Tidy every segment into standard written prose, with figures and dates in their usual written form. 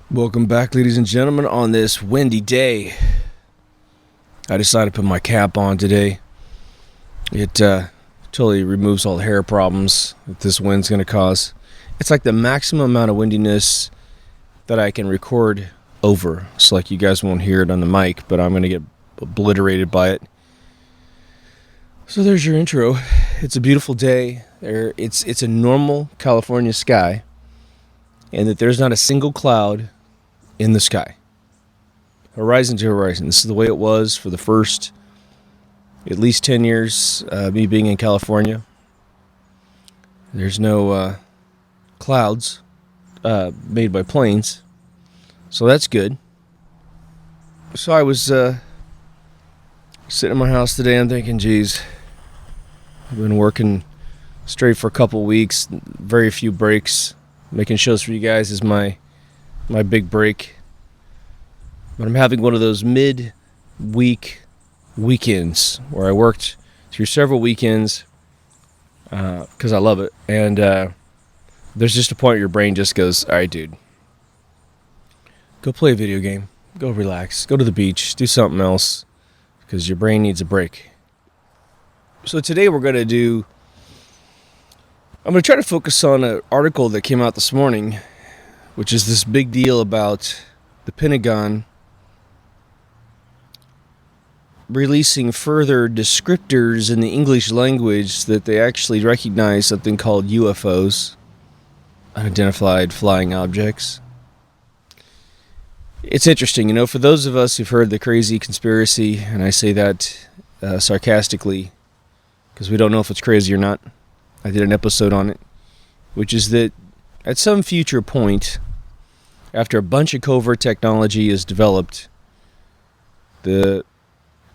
Welcome back, ladies and gentlemen, on this windy day. I decided to put my cap on today. It totally removes all the hair problems that this wind's going to cause. It's like the maximum amount of windiness that I can record over. So like you guys won't hear it on the mic, but I'm going to get obliterated by it. So there's your intro. It's a beautiful day. It's a normal California sky, and that there's not a single cloud in the sky, horizon to horizon. This is the way it was for the first at least 10 years, me being in California. There's no clouds made by planes, so that's good. So I was sitting in my house today, I'm thinking, geez, I've been working straight for a couple weeks, very few breaks. Making shows for you guys is my big break. But I'm having one of those mid-week weekends where I worked through several weekends because I love it. And there's just a point where your brain just goes, all right, dude, go play a video game, go relax, go to the beach, do something else, because your brain needs a break. So today I'm going to try to focus on an article that came out this morning, which is this big deal about the Pentagon releasing further descriptors in the English language that they actually recognize something called UFOs, unidentified flying objects. It's interesting, for those of us who've heard the crazy conspiracy, and I say that sarcastically because we don't know if it's crazy or not. I did an episode on it, which is that at some future point, after a bunch of covert technology is developed, the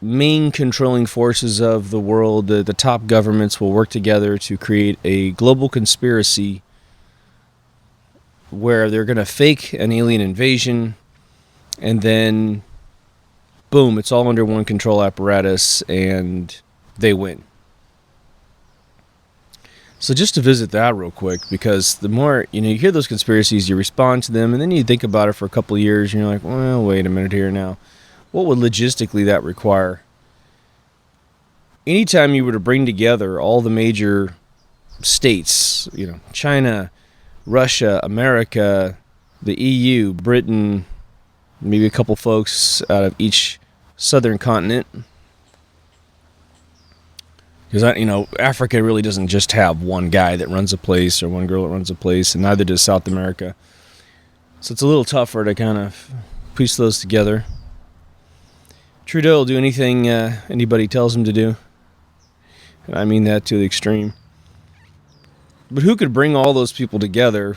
main controlling forces of the world, the top governments, will work together to create a global conspiracy where they're going to fake an alien invasion, and then, boom, it's all under one control apparatus, and they win. So just to visit that real quick, because the more, you hear those conspiracies, you respond to them, and then you think about it for a couple of years, and you're like, well, wait a minute here now. What would logistically that require? Anytime you were to bring together all the major states, China, Russia, America, the EU, Britain, maybe a couple folks out of each southern continent, because Africa really doesn't just have one guy that runs a place or one girl that runs a place, and neither does South America. So it's a little tougher to kind of piece those together. Trudeau will do anything anybody tells him to do. And I mean that to the extreme. But who could bring all those people together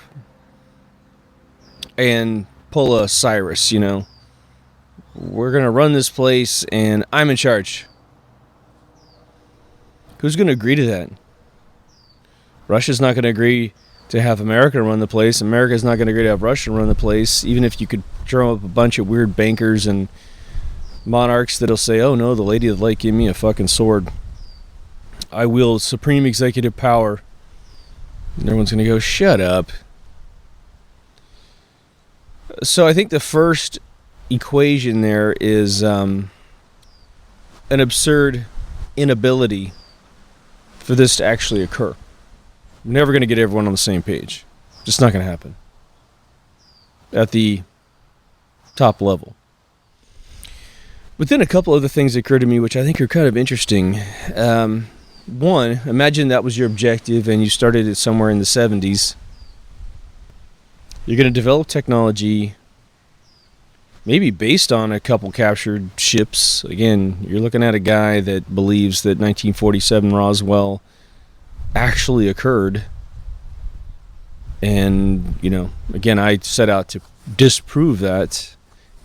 and pull a Cyrus, We're going to run this place and I'm in charge. Who's going to agree to that? Russia's not going to agree to have America run the place. America's not going to agree to have Russia run the place, even if you could throw up a bunch of weird bankers and monarchs that'll say, oh no, the lady of the lake gave me a fucking sword. I wield supreme executive power. And everyone's going to go, shut up. So I think the first equation there is an absurd inability for this to actually occur. We're never going to get everyone on the same page. Just not going to happen. At the top level. But then a couple other things occurred to me which I think are kind of interesting. One, imagine that was your objective and you started it somewhere in the 70s. You're going to develop technology maybe based on a couple captured ships. Again, you're looking at a guy that believes that 1947 Roswell actually occurred. And, again, I set out to disprove that,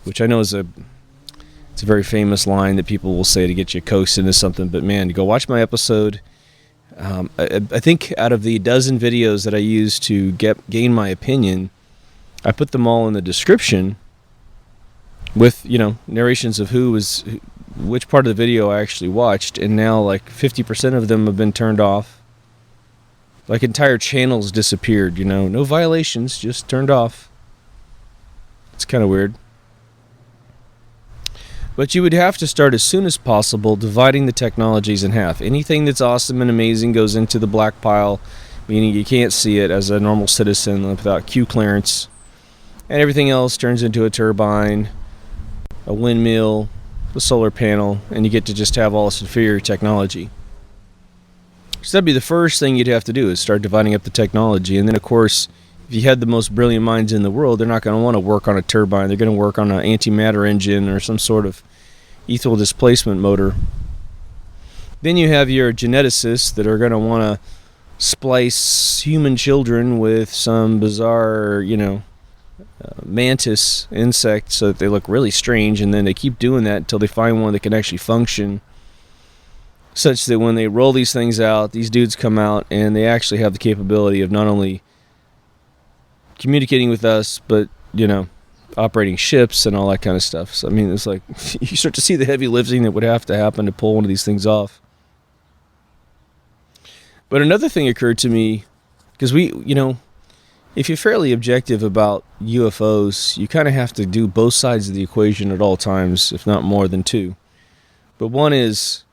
which I know is it's a very famous line that people will say to get you coaxed into something. But, man, go watch my episode. I think out of the dozen videos that I used to gain my opinion, I put them all in the description with, narrations of which part of the video I actually watched, and now like 50% of them have been turned off. Like entire channels disappeared, no violations, just turned off. It's kind of weird. But you would have to start as soon as possible dividing the technologies in half. Anything that's awesome and amazing goes into the black pile, meaning you can't see it as a normal citizen without Q clearance. And everything else turns into a turbine, a windmill, a solar panel, and you get to just have all this inferior technology. So that'd be the first thing you'd have to do, is start dividing up the technology. And then, of course, if you had the most brilliant minds in the world, they're not going to want to work on a turbine. They're going to work on an antimatter engine or some sort of lethal displacement motor. Then you have your geneticists that are going to want to splice human children with some bizarre, mantis insect so that they look really strange, and then they keep doing that until they find one that can actually function, such that when they roll these things out, these dudes come out and they actually have the capability of not only communicating with us, but, operating ships and all that kind of stuff. So, I mean, it's like, you start to see the heavy lifting that would have to happen to pull one of these things off. But another thing occurred to me, because if you're fairly objective about UFOs, you kind of have to do both sides of the equation at all times, if not more than two. But one is,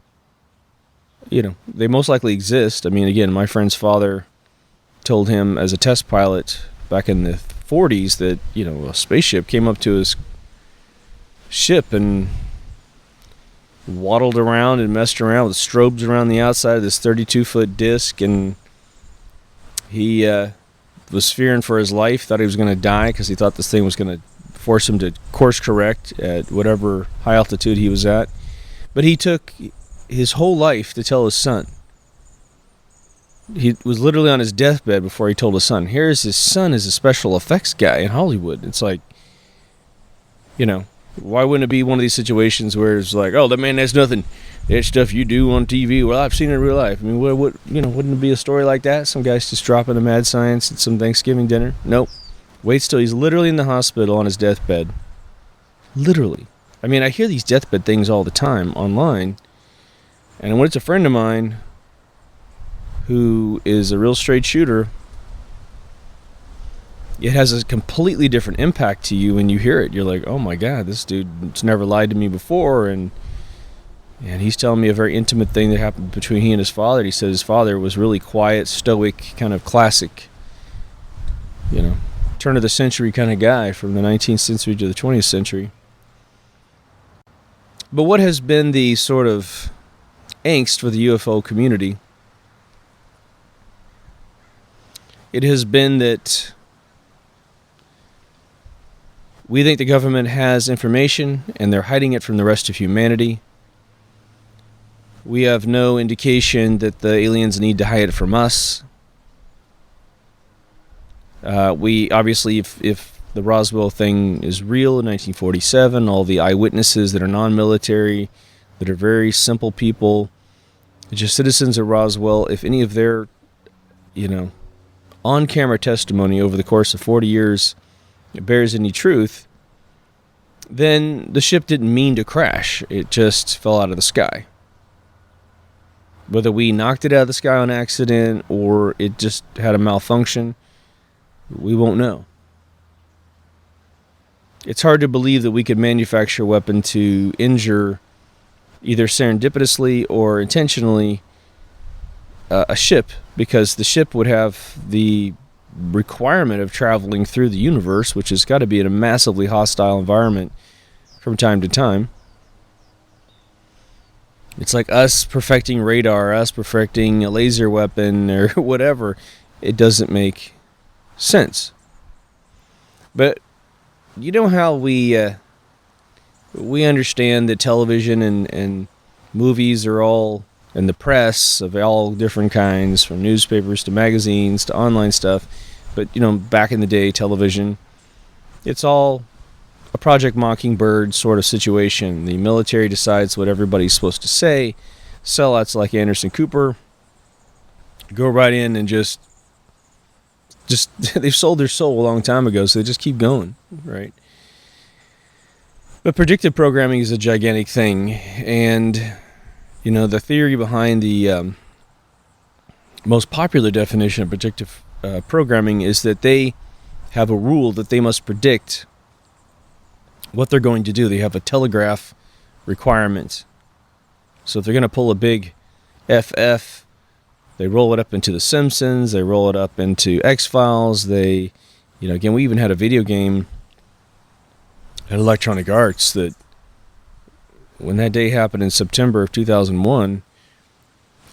they most likely exist. I mean, again, my friend's father told him as a test pilot back in the 40s that, a spaceship came up to his ship and waddled around and messed around with strobes around the outside of this 32-foot disc, and he was fearing for his life, thought he was going to die because he thought this thing was going to force him to course correct at whatever high altitude he was at. But he took his whole life to tell his son. He was literally on his deathbed before he told his son. Here's his son as a special effects guy in Hollywood. It's like, why wouldn't it be one of these situations where it's like, oh, that man, that's nothing. That's stuff you do on TV. Well, I've seen it in real life. I mean, wouldn't it be a story like that? Some guy's just dropping the mad science at some Thanksgiving dinner? Nope. Wait till he's literally in the hospital on his deathbed. Literally. I mean, I hear these deathbed things all the time online. And when it's a friend of mine who is a real straight shooter, it has a completely different impact to you when you hear it. You're like, oh my God, this dude's never lied to me before, and he's telling me a very intimate thing that happened between he and his father. He said his father was really quiet, stoic, kind of classic, turn of the century kind of guy from the 19th century to the 20th century. But what has been the sort of angst for the UFO community? It has been that we think the government has information and they're hiding it from the rest of humanity. We have no indication that the aliens need to hide it from us. We obviously, if the Roswell thing is real in 1947, all the eyewitnesses that are non-military, that are very simple people, just citizens of Roswell, if any of their, on-camera testimony over the course of 40 years bears any truth, then the ship didn't mean to crash. It just fell out of the sky. Whether we knocked it out of the sky on accident or it just had a malfunction, we won't know. It's hard to believe that we could manufacture a weapon to injure, either serendipitously or intentionally, a ship, because the ship would have the requirement of traveling through the universe, which has got to be in a massively hostile environment from time to time. It's like us perfecting radar, us perfecting a laser weapon or whatever. It doesn't make sense. But you know how we understand that television and movies are all, and the press of all different kinds, from newspapers to magazines to online stuff. But, back in the day, television, it's all a Project Mockingbird sort of situation. The military decides what everybody's supposed to say. Sellouts like Anderson Cooper go right in and just they've sold their soul a long time ago, so they just keep going, right? But predictive programming is a gigantic thing, and the theory behind the most popular definition of predictive programming is that they have a rule that they must predict what they're going to do. They have a telegraph requirement. So if they're going to pull a big FF, they roll it up into The Simpsons, they roll it up into X-Files, they, again, we even had a video game at Electronic Arts that when that day happened in September of 2001,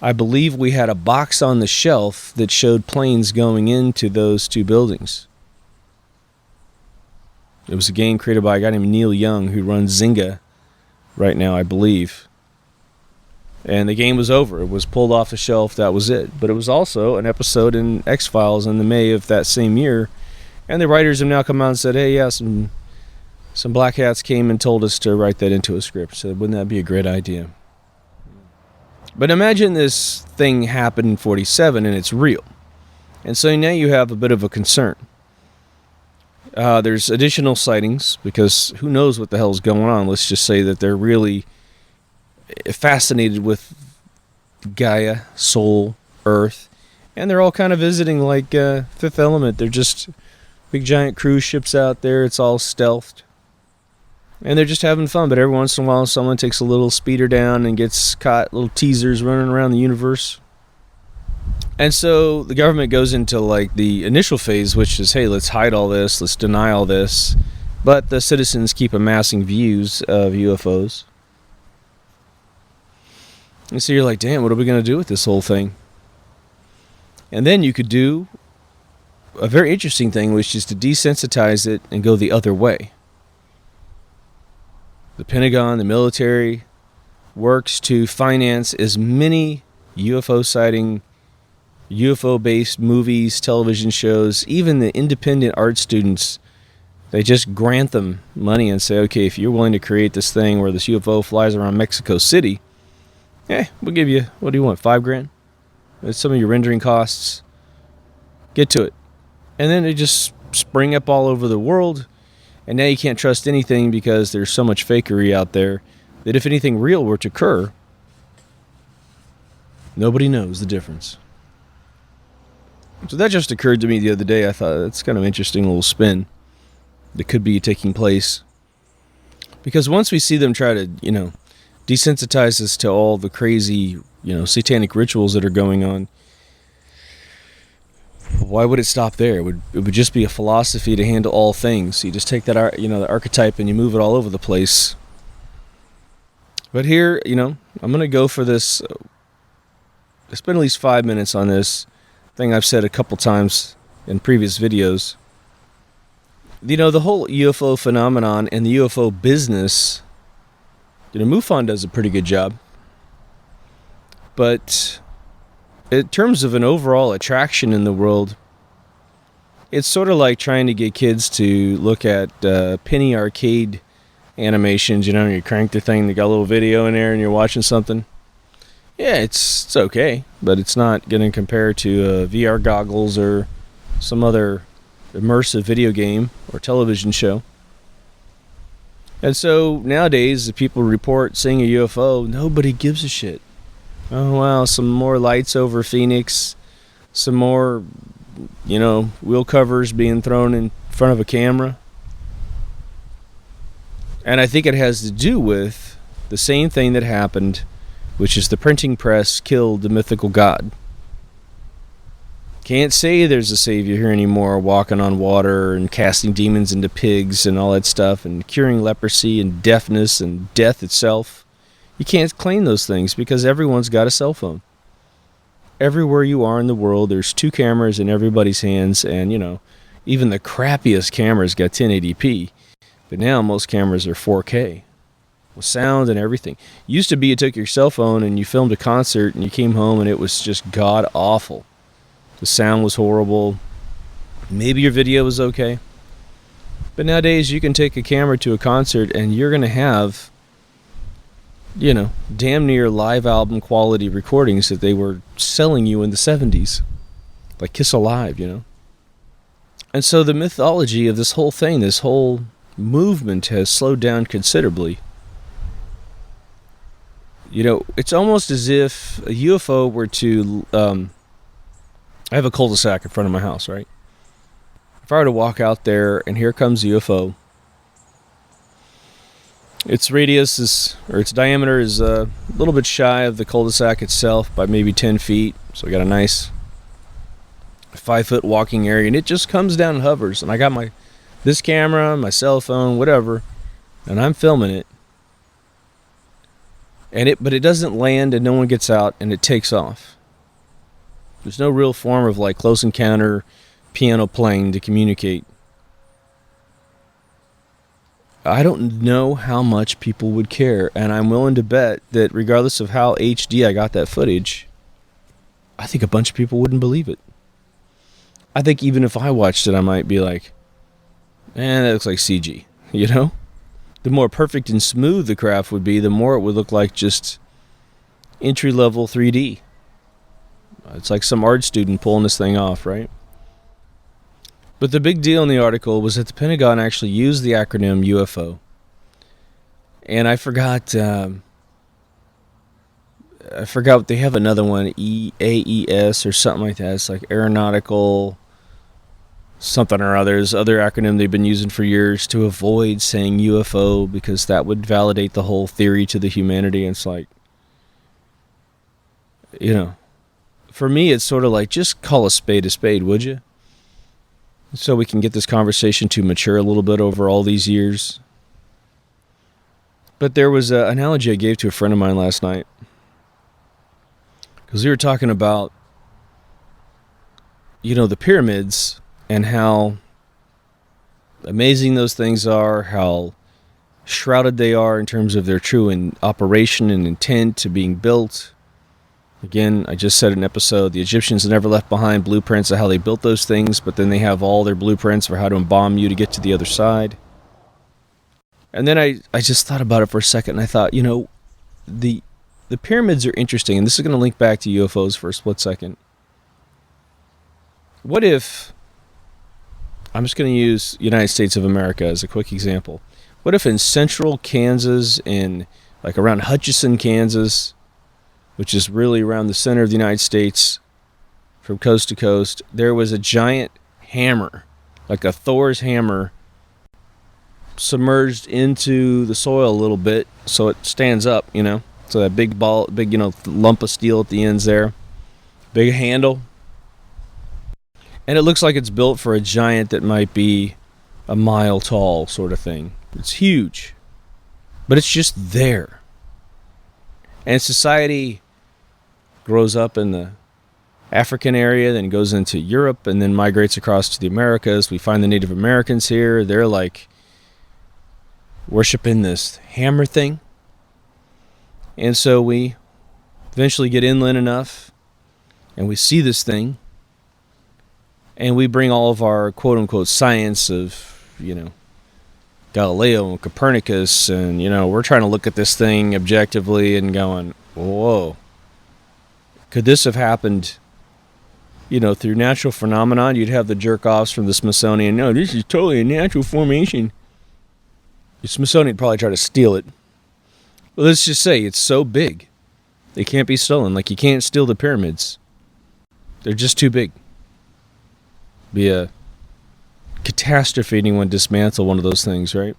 I believe we had a box on the shelf that showed planes going into those two buildings. It was a game created by a guy named Neil Young who runs Zynga right now, I believe. And the game was over. It was pulled off the shelf. That was it. But it was also an episode in X-Files in the May of that same year. And the writers have now come out and said, hey, yeah, some black hats came and told us to write that into a script. So wouldn't that be a great idea? But imagine this thing happened in 47 and it's real. And so now you have a bit of a concern. There's additional sightings because who knows what the hell's going on. Let's just say that they're really fascinated with Gaia, Soul, Earth, and they're all kind of visiting like Fifth Element. They're just big giant cruise ships out there. It's all stealthed. And they're just having fun, but every once in a while someone takes a little speeder down and gets caught, little teasers running around the universe. And so the government goes into like the initial phase, which is, hey, let's hide all this, let's deny all this. But the citizens keep amassing views of UFOs. And so you're like, damn, what are we going to do with this whole thing? And then you could do a very interesting thing, which is to desensitize it and go the other way. The Pentagon, the military, works to finance as many UFO sighting, UFO-based movies, television shows, even the independent art students. They just grant them money and say, okay, if you're willing to create this thing where this UFO flies around Mexico City, we'll give you, what do you want, $5,000? That's some of your rendering costs. Get to it. And then they just spring up all over the world. And now you can't trust anything because there's so much fakery out there that if anything real were to occur, nobody knows the difference. So that just occurred to me the other day. I thought that's kind of an interesting little spin that could be taking place. Because once we see them try to, desensitize us to all the crazy, satanic rituals that are going on, why would it stop there? It would just be a philosophy to handle all things. You just take that, the archetype and you move it all over the place. But here, I'm going to go for this. I spent at least 5 minutes on this thing I've said a couple times in previous videos. The whole UFO phenomenon and the UFO business, MUFON does a pretty good job. But in terms of an overall attraction in the world, it's sort of like trying to get kids to look at penny arcade animations. You crank the thing, they got a little video in there and you're watching something. Yeah, it's okay, but it's not going to compare to VR goggles or some other immersive video game or television show. And so nowadays, if people report seeing a UFO, nobody gives a shit. Oh, wow, some more lights over Phoenix, some more, wheel covers being thrown in front of a camera. And I think it has to do with the same thing that happened, which is the printing press killed the mythical god. Can't say there's a savior here anymore, walking on water and casting demons into pigs and all that stuff, and curing leprosy and deafness and death itself. You can't claim those things because everyone's got a cell phone. Everywhere you are in the world, there's 2 cameras in everybody's hands, and, even the crappiest cameras got 1080p. But now most cameras are 4K with sound and everything. Used to be you took your cell phone and you filmed a concert and you came home and it was just god-awful. The sound was horrible. Maybe your video was okay. But nowadays you can take a camera to a concert and you're going to have damn near live album quality recordings that they were selling you in the 70s. Like Kiss Alive, And so the mythology of this whole thing, this whole movement has slowed down considerably. It's almost as if a UFO were to... I have a cul-de-sac in front of my house, right? If I were to walk out there and here comes a UFO, Its radius is, or its diameter is a little bit shy of the cul-de-sac itself by maybe 10 feet. So we got a nice 5-foot walking area, and it just comes down and hovers. And I got this camera, my cell phone, whatever, and I'm filming it. But it doesn't land, and no one gets out, and it takes off. There's no real form of like close encounter piano playing to communicate. I don't know how much people would care, and I'm willing to bet that regardless of how HD I got that footage, I think a bunch of people wouldn't believe it. I think even if I watched it, I might be like, that looks like CG, you know? The more perfect and smooth the craft would be, the more it would look like just entry-level 3D. It's like some art student pulling this thing off, right? But the big deal in the article was that the Pentagon actually used the acronym UFO. And I forgot they have another one, AES or something like that. It's like aeronautical something or others, other acronym they've been using for years to avoid saying UFO because that would validate the whole theory to the humanity. And it's like, you know, for me, it's sort of like, just call a spade, would you? So we can get this conversation to mature a little bit over all these years. But there was an analogy I gave to a friend of mine last night. Because we were talking about, the pyramids and how amazing those things are, how shrouded they are in terms of their true operation and intent to being built. Again, I just said in an episode, the Egyptians never left behind blueprints of how they built those things, but then they have all their blueprints for how to embalm you to get to the other side. And then I just thought about it for a second, and I thought, the pyramids are interesting, and this is going to link back to UFOs for a split second. What if, I'm just going to use United States of America as a quick example. What if in central Kansas, in like around Hutchinson, Kansas, which is really around the center of the United States, from coast to coast, there was a giant hammer, like a Thor's hammer, submerged into the soil a little bit so it stands up, So that big lump of steel at the ends there, big handle. And it looks like it's built for a giant that might be a mile tall sort of thing. It's huge, but it's just there. And society grows up in the African area, then goes into Europe, and then migrates across to the Americas. We find the Native Americans here. They're like worshiping this hammer thing. And so we eventually get inland enough, and we see this thing, and we bring all of our quote-unquote science of, Galileo and Copernicus, and, we're trying to look at this thing objectively and going, whoa. Could this have happened, through natural phenomenon? You'd have the jerk-offs from the Smithsonian. No, this is totally a natural formation. The Smithsonian would probably try to steal it. Well, let's just say it's so big, it can't be stolen. Like, you can't steal the pyramids. They're just too big. Be a catastrophe anyone dismantle one of those things, right?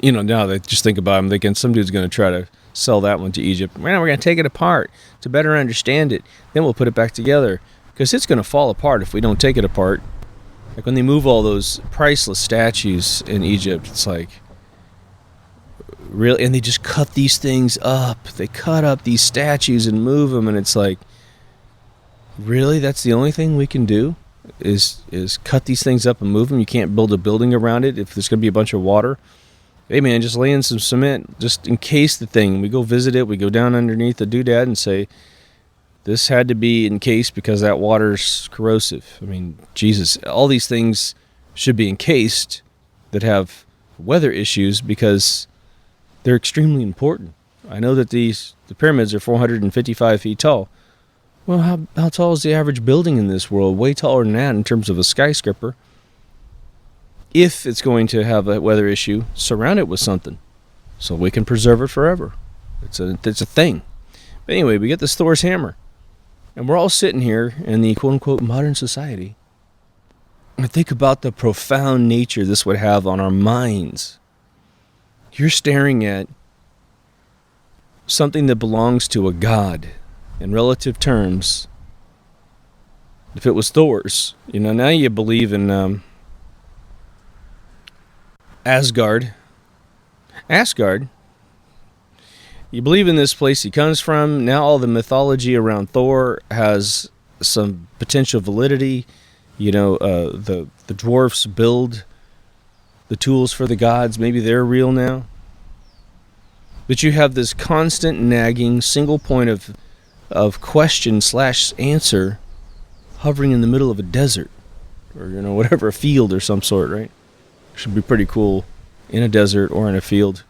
Now they just think about them, thinking some dude's going to try to sell that one to Egypt. Well, we're going to take it apart to better understand it. Then we'll put it back together. Because it's going to fall apart if we don't take it apart. Like when they move all those priceless statues in Egypt, it's like, really? And they just cut these things up. They cut up these statues and move them, and it's like, really? That's the only thing we can do? Is cut these things up and move them? You can't build a building around it if there's going to be a bunch of water? Hey man, just lay in some cement, just encase the thing. We go visit it, we go down underneath the doodad and say, this had to be encased because that water's corrosive. I mean, Jesus, all these things should be encased that have weather issues because they're extremely important. I know that the pyramids are 455 feet tall. Well, how tall is the average building in this world? Way taller than that in terms of a skyscraper. If it's going to have a weather issue, surround it with something so we can preserve it forever. It's a thing. But anyway, we get this Thor's hammer, and we're all sitting here in the quote-unquote modern society. And think about the profound nature this would have on our minds. You're staring at something that belongs to a god in relative terms. If it was Thor's, now you believe in Asgard. You believe in this place he comes from. Now all the mythology around Thor has some potential validity. The dwarfs build the tools for the gods. Maybe they're real now. But you have this constant nagging single point of question / answer hovering in the middle of a desert. Or, whatever, a field or some sort, right? Should be pretty cool in a desert or in a field.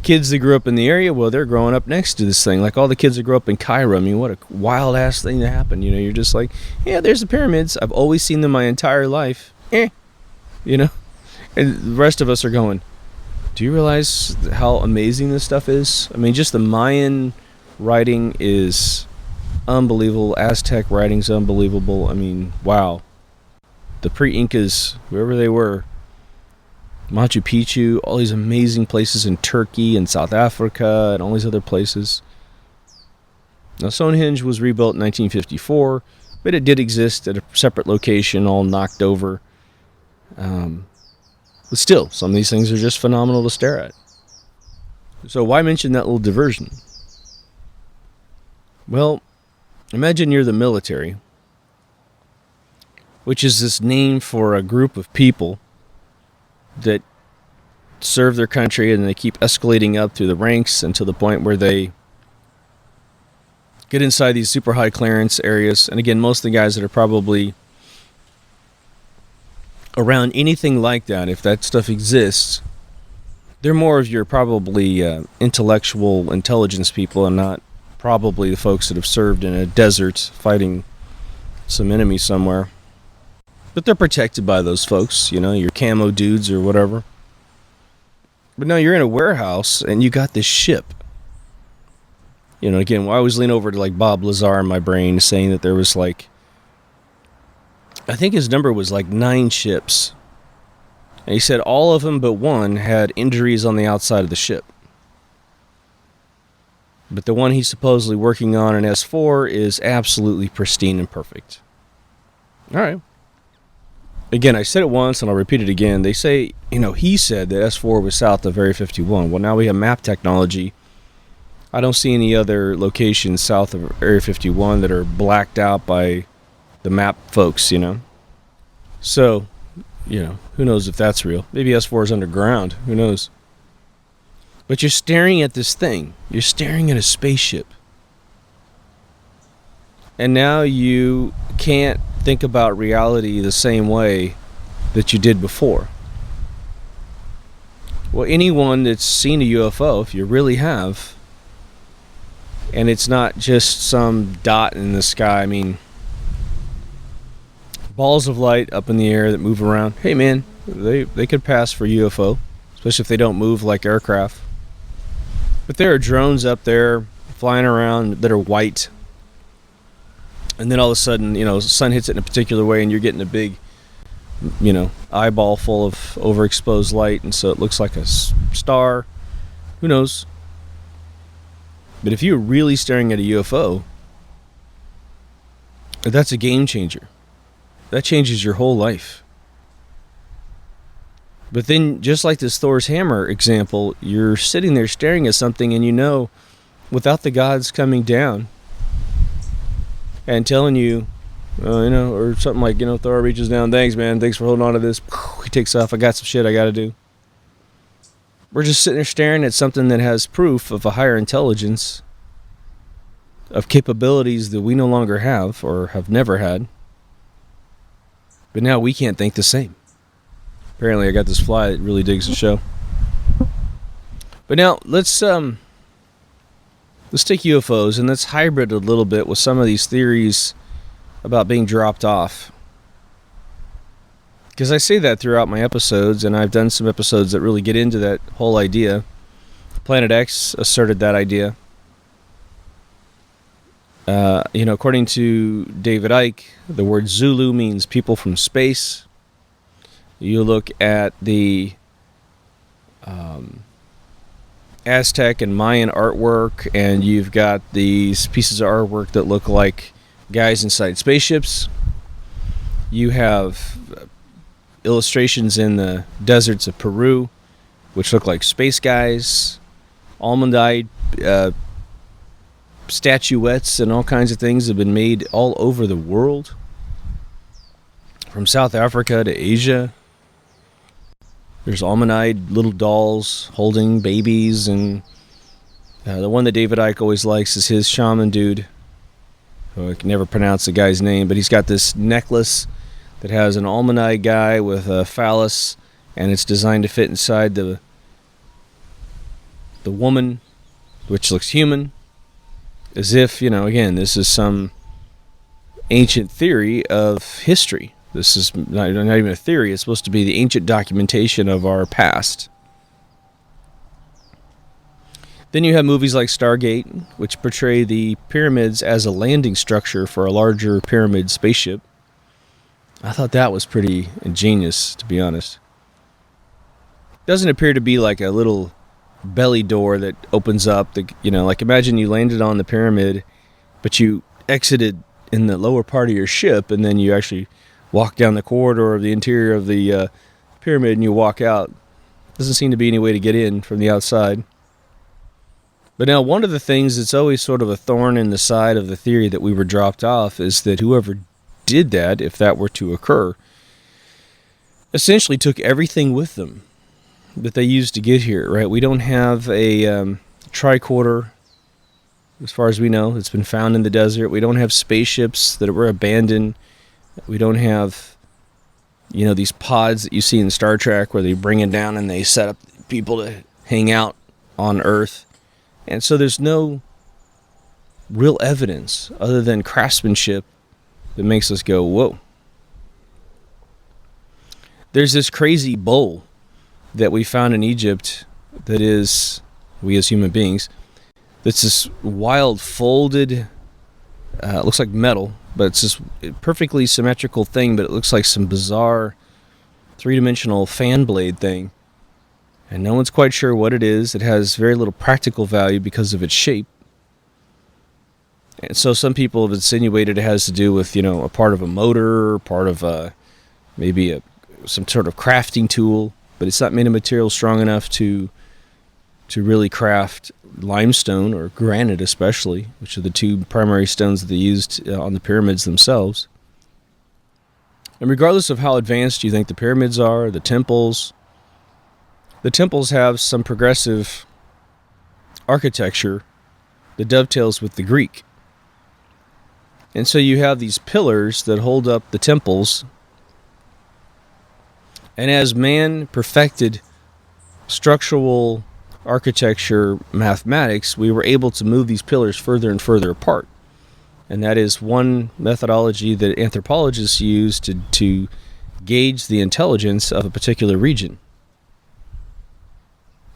Kids that grew up in the area, well, they're growing up next to this thing. Like all the kids that grew up in Cairo. I mean, what a wild-ass thing to happen. You're just like, yeah, there's the pyramids. I've always seen them my entire life. And the rest of us are going, do you realize how amazing this stuff is? I mean, just the Mayan writing is unbelievable. Aztec writing's unbelievable. I mean, wow. The pre-Incas, whoever they were, Machu Picchu, all these amazing places in Turkey and South Africa and all these other places. Now, Stonehenge was rebuilt in 1954, but it did exist at a separate location, all knocked over. But still, some of these things are just phenomenal to stare at. So why mention that little diversion? Well, imagine you're the military, which is this name for a group of people that serve their country, and they keep escalating up through the ranks until the point where they get inside these super high clearance areas. And again, most of the guys that are probably around anything like that, if that stuff exists, they're more of your probably intellectual intelligence people, and not probably the folks that have served in a desert fighting some enemy somewhere. But they're protected by those folks, your camo dudes or whatever. But now you're in a warehouse and you got this ship. Again, I always lean over to like Bob Lazar in my brain saying that there was I think his number was 9 ships. And he said all of them but one had injuries on the outside of the ship. But the one he's supposedly working on in S4 is absolutely pristine and perfect. All right. Again, I said it once and I'll repeat it again. They say, he said that S4 was south of Area 51. Well, now we have map technology. I don't see any other locations south of Area 51 that are blacked out by the map folks, So, who knows if that's real? Maybe S4 is underground. Who knows? But you're staring at this thing. You're staring at a spaceship. And now you can't think about reality the same way that you did before. Well, anyone that's seen a UFO, if you really have, and it's not just some dot in the sky, I mean, balls of light up in the air that move around, hey man, they could pass for UFO, especially if they don't move like aircraft. But there are drones up there flying around that are white. And then all of a sudden, the sun hits it in a particular way and you're getting a big, eyeball full of overexposed light. And so it looks like a star. Who knows? But if you're really staring at a UFO, that's a game changer. That changes your whole life. But then, just like this Thor's hammer example, you're sitting there staring at something and without the gods coming down and telling you, or something like, Thor reaches down, thanks man, thanks for holding on to this. He takes off, I got some shit I gotta do. We're just sitting there staring at something that has proof of a higher intelligence, of capabilities that we no longer have or have never had. But now we can't think the same. Apparently I got this fly that really digs the show. But now let's take UFOs and let's hybrid a little bit with some of these theories about being dropped off. Because I say that throughout my episodes, and I've done some episodes that really get into that whole idea. Planet X asserted that idea. According to David Icke, the word Zulu means people from space. You look at the Aztec and Mayan artwork, and you've got these pieces of artwork that look like guys inside spaceships. You have illustrations in the deserts of Peru, which look like space guys, almond-eyed statuettes and all kinds of things have been made all over the world, from South Africa to Asia. There's almond-eyed little dolls holding babies, and the one that David Icke always likes is his shaman dude. I can never pronounce the guy's name, but he's got this necklace that has an almond-eyed guy with a phallus, and it's designed to fit inside the woman, which looks human, as if, again, this is some ancient theory of history. This is not even a theory. It's supposed to be the ancient documentation of our past. Then you have movies like Stargate, which portray the pyramids as a landing structure for a larger pyramid spaceship. I thought that was pretty ingenious, to be honest. Doesn't appear to be like a little belly door that opens up. Like imagine you landed on the pyramid, but you exited in the lower part of your ship, and then you actually walk down the corridor of the interior of the pyramid and you walk out. Doesn't seem to be any way to get in from the outside. But now one of the things that's always sort of a thorn in the side of the theory that we were dropped off is that whoever did that, if that were to occur, essentially took everything with them that they used to get here, right? We don't have a tricorder, as far as we know. It's been found in the desert. We don't have spaceships that were abandoned. We don't have, these pods that you see in Star Trek where they bring it down and they set up people to hang out on Earth. And so there's no real evidence other than craftsmanship that makes us go, whoa. There's this crazy bowl that we found in Egypt that is, we as human beings, that's this wild folded, it looks like metal, but it's this perfectly symmetrical thing, but it looks like some bizarre three-dimensional fan blade thing. And no one's quite sure what it is. It has very little practical value because of its shape. And so some people have insinuated it has to do with, a part of a motor, part of maybe some sort of crafting tool, but it's not made of material strong enough to really craft limestone or granite especially, which are the two primary stones that they used on the pyramids themselves. And regardless of how advanced you think the pyramids are, the temples have some progressive architecture that dovetails with the Greek. And so you have these pillars that hold up the temples. And as man perfected structural architecture mathematics, we were able to move these pillars further and further apart. And that is one methodology that anthropologists use to gauge the intelligence of a particular region.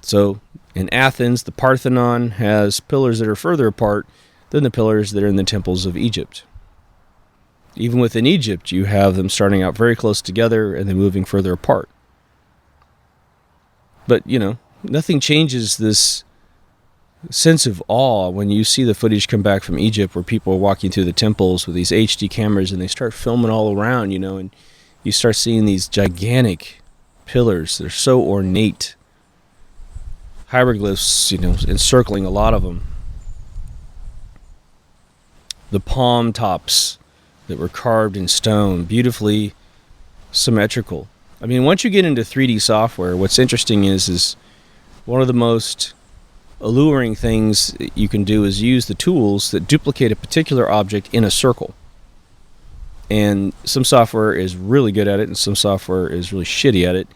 So in Athens, the Parthenon has pillars that are further apart than the pillars that are in the temples of Egypt. Even within Egypt, you have them starting out very close together and then moving further apart. But, nothing changes this sense of awe when you see the footage come back from Egypt where people are walking through the temples with these HD cameras and they start filming all around, and you start seeing these gigantic pillars. They're so ornate. Hieroglyphs, encircling a lot of them. The palm tops that were carved in stone, beautifully symmetrical. I mean, once you get into 3D software, what's interesting is one of the most alluring things you can do is use the tools that duplicate a particular object in a circle. And some software is really good at it, and some software is really shitty at it.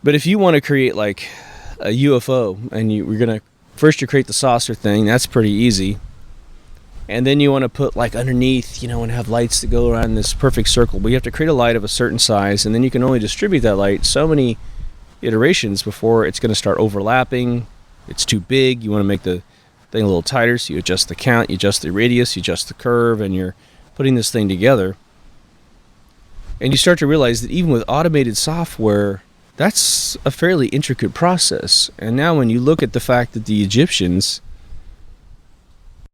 But if you want to create like a UFO, and you're going to, first you create the saucer thing, that's pretty easy. And then you want to put like underneath, and have lights that go around this perfect circle. But you have to create a light of a certain size, and then you can only distribute that light so many iterations before it's going to start overlapping. It's too big. You want to make the thing a little tighter, so you adjust the count, you adjust the radius, you adjust the curve, and you're putting this thing together. And you start to realize that even with automated software, that's a fairly intricate process. And now when you look at the fact that the Egyptians,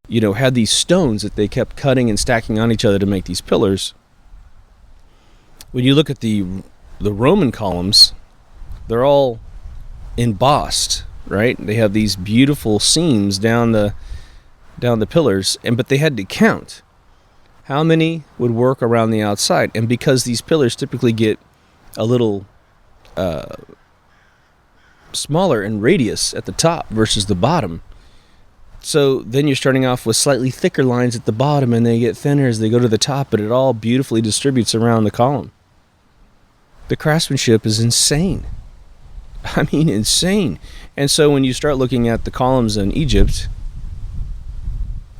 had these stones that they kept cutting and stacking on each other to make these pillars. When you look at the Roman columns, they're all embossed, right? They have these beautiful seams down the pillars, but they had to count how many would work around the outside. And because these pillars typically get a little smaller in radius at the top versus the bottom, so then you're starting off with slightly thicker lines at the bottom, and they get thinner as they go to the top, but it all beautifully distributes around the column. The craftsmanship is insane. I mean, insane. And so when you start looking at the columns in Egypt,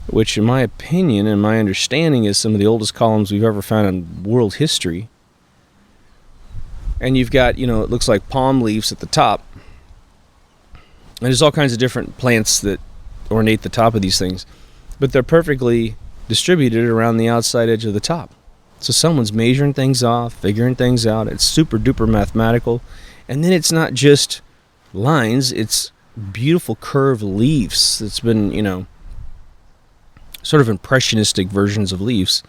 which in my opinion and my understanding is some of the oldest columns we've ever found in world history, and you've got, it looks like palm leaves at the top, and there's all kinds of different plants that ornate the top of these things, but they're perfectly distributed around the outside edge of the top. So someone's measuring things off, figuring things out. It's super duper mathematical. And then it's not just lines, it's beautiful curved leaves. It's been, sort of impressionistic versions of leaves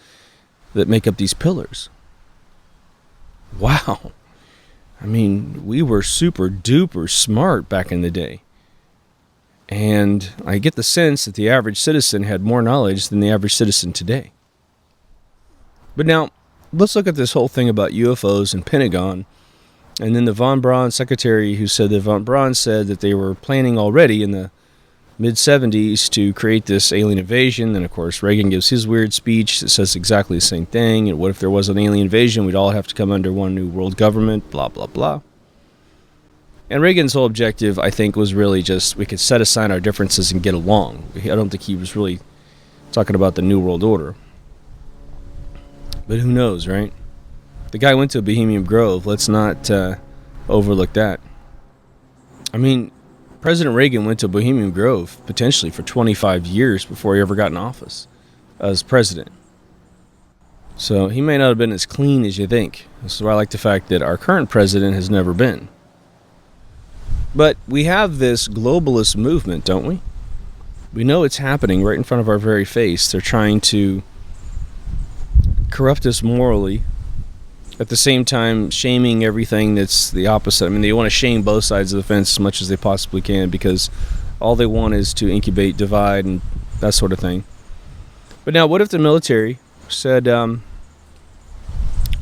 that make up these pillars. Wow. I mean, we were super duper smart back in the day. And I get the sense that the average citizen had more knowledge than the average citizen today. But now, let's look at this whole thing about UFOs and Pentagon, and then the von Braun secretary who said that von Braun said that they were planning already in the mid-70s to create this alien invasion. Then, of course, Reagan gives his weird speech that says exactly the same thing. And what if there was an alien invasion? We'd all have to come under one new world government, blah, blah, blah. And Reagan's whole objective, I think, was really just we could set aside our differences and get along. I don't think he was really talking about the New World Order. But who knows, right? The guy went to Bohemian Grove. Let's not overlook that. I mean, President Reagan went to Bohemian Grove potentially for 25 years before he ever got in office as president. So he may not have been as clean as you think. This is why I like the fact that our current president has never been. But we have this globalist movement, don't we? We know it's happening right in front of our very face. They're trying to corrupt us morally, at the same time shaming everything that's the opposite. I mean, they want to shame both sides of the fence as much as they possibly can because all they want is to incubate, divide, and that sort of thing. But now, what if the military said,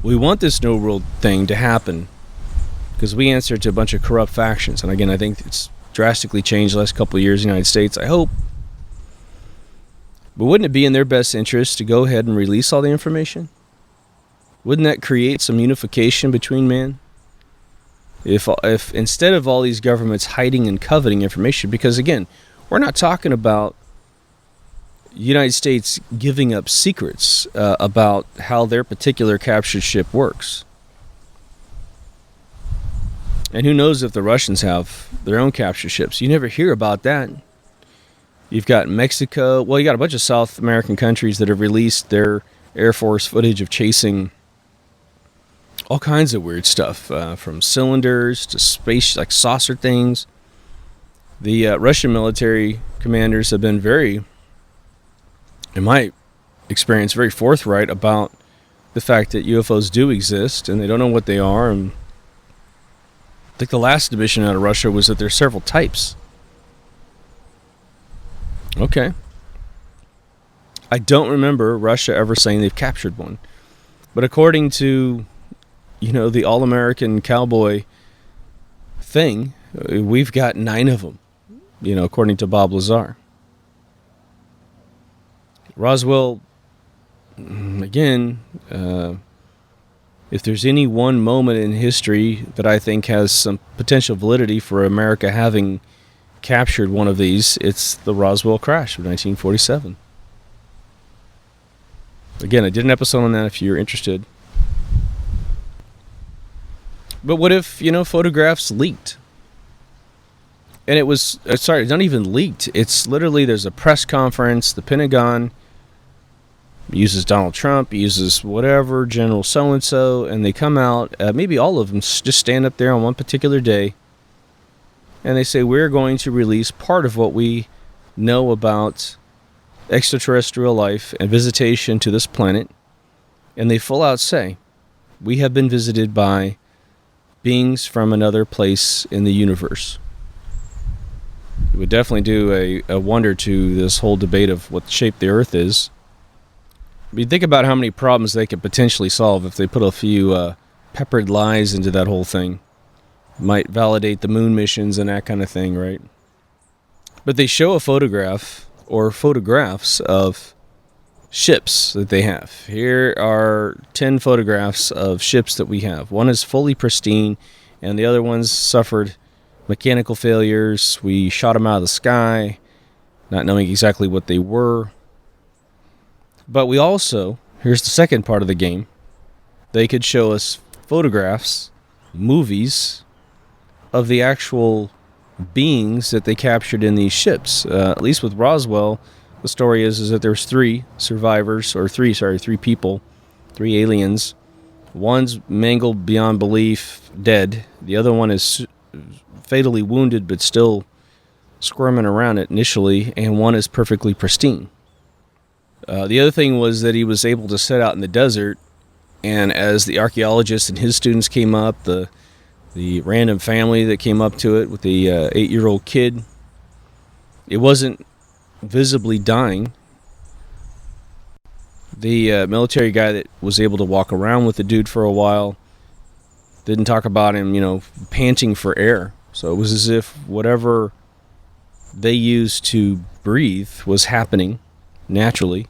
we want this New World thing to happen because we answer to a bunch of corrupt factions? And again, I think it's drastically changed the last couple of years in the United States, I hope. But wouldn't it be in their best interest to go ahead and release all the information? Wouldn't that create some unification between men? If instead of all these governments hiding and coveting information, because again, we're not talking about the United States giving up secrets about how their particular captured ship works. And who knows if the Russians have their own captured ships. You never hear about that. You've got Mexico. Well, you got a bunch of South American countries that have released their Air Force footage of chasing all kinds of weird stuff, from cylinders to space, like saucer things. The Russian military commanders have been very, in my experience, very forthright about the fact that UFOs do exist and they don't know what they are. And I think the last admission out of Russia was that there's several types. Okay. I don't remember Russia ever saying they've captured one. But according to, the all-American cowboy thing, we've got 9 of them, according to Bob Lazar. Roswell, again, if there's any one moment in history that I think has some potential validity for America having captured one of these, it's the Roswell crash of 1947. Again, I did an episode on that if you're interested. But what if, photographs leaked? And it was, it's not even leaked. It's literally, there's a press conference, the Pentagon He uses Donald Trump, he uses whatever, General so-and-so, and they come out, maybe all of them just stand up there on one particular day, and they say, we're going to release part of what we know about extraterrestrial life and visitation to this planet. And they full out say, we have been visited by beings from another place in the universe. It would definitely do a wonder to this whole debate of what shape the Earth is. I mean, think about how many problems they could potentially solve if they put a few peppered lies into that whole thing. Might validate the moon missions and that kind of thing, right? But they show a photograph or photographs of ships that they have. Here are 10 photographs of ships that we have. One is fully pristine, and the other ones suffered mechanical failures. We shot them out of the sky, not knowing exactly what they were. But we also, here's the second part of the game, they could show us photographs, movies, of the actual beings that they captured in these ships. At least with Roswell, the story is that there's three people, three aliens. One's mangled beyond belief, dead. The other one is fatally wounded but still squirming around it initially, and one is perfectly pristine. The other thing was that he was able to set out in the desert, and as the archaeologist and his students came up, the random family that came up to it with the 8-year-old kid, it wasn't visibly dying. The military guy that was able to walk around with the dude for a while didn't talk about him, panting for air. So it was as if whatever they used to breathe was happening naturally.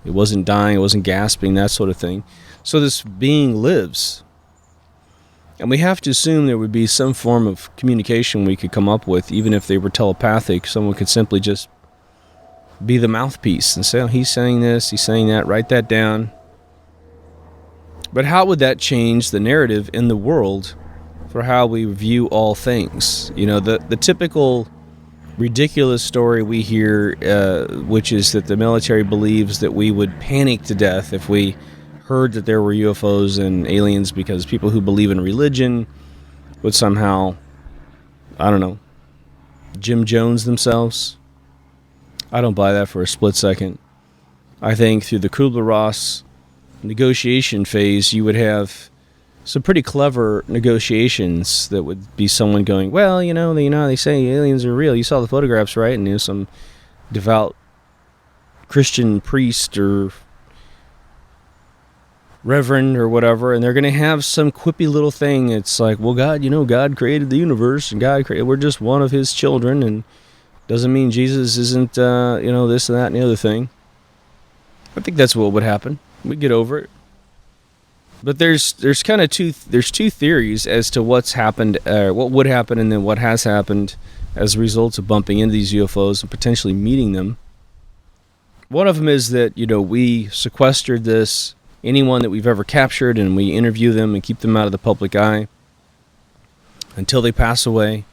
It wasn't dying, it wasn't gasping, that sort of thing. So this being lives. And we have to assume there would be some form of communication we could come up with, even if they were telepathic. Someone could simply just be the mouthpiece and say, oh, he's saying this, he's saying that, write that down. But how would that change the narrative in the world for how we view all things? The typical ridiculous story we hear, which is that the military believes that we would panic to death if we heard that there were UFOs and aliens, because people who believe in religion would somehow, Jim Jones themselves. I don't buy that for a split second. I think through the Kubler-Ross negotiation phase, you would have some pretty clever negotiations that would be someone going, well, they say aliens are real. You saw the photographs, right? And some devout Christian priest or reverend or whatever, and they're going to have some quippy little thing. It's like, well, God created the universe, and we're just one of his children, and doesn't mean Jesus isn't, this and that and the other thing. I think that's what would happen. We'd get over it. But there's two theories as to what's happened, what would happen, and then what has happened as a result of bumping into these UFOs and potentially meeting them. One of them is that, we sequestered anyone that we've ever captured, and we interview them and keep them out of the public eye until they pass away.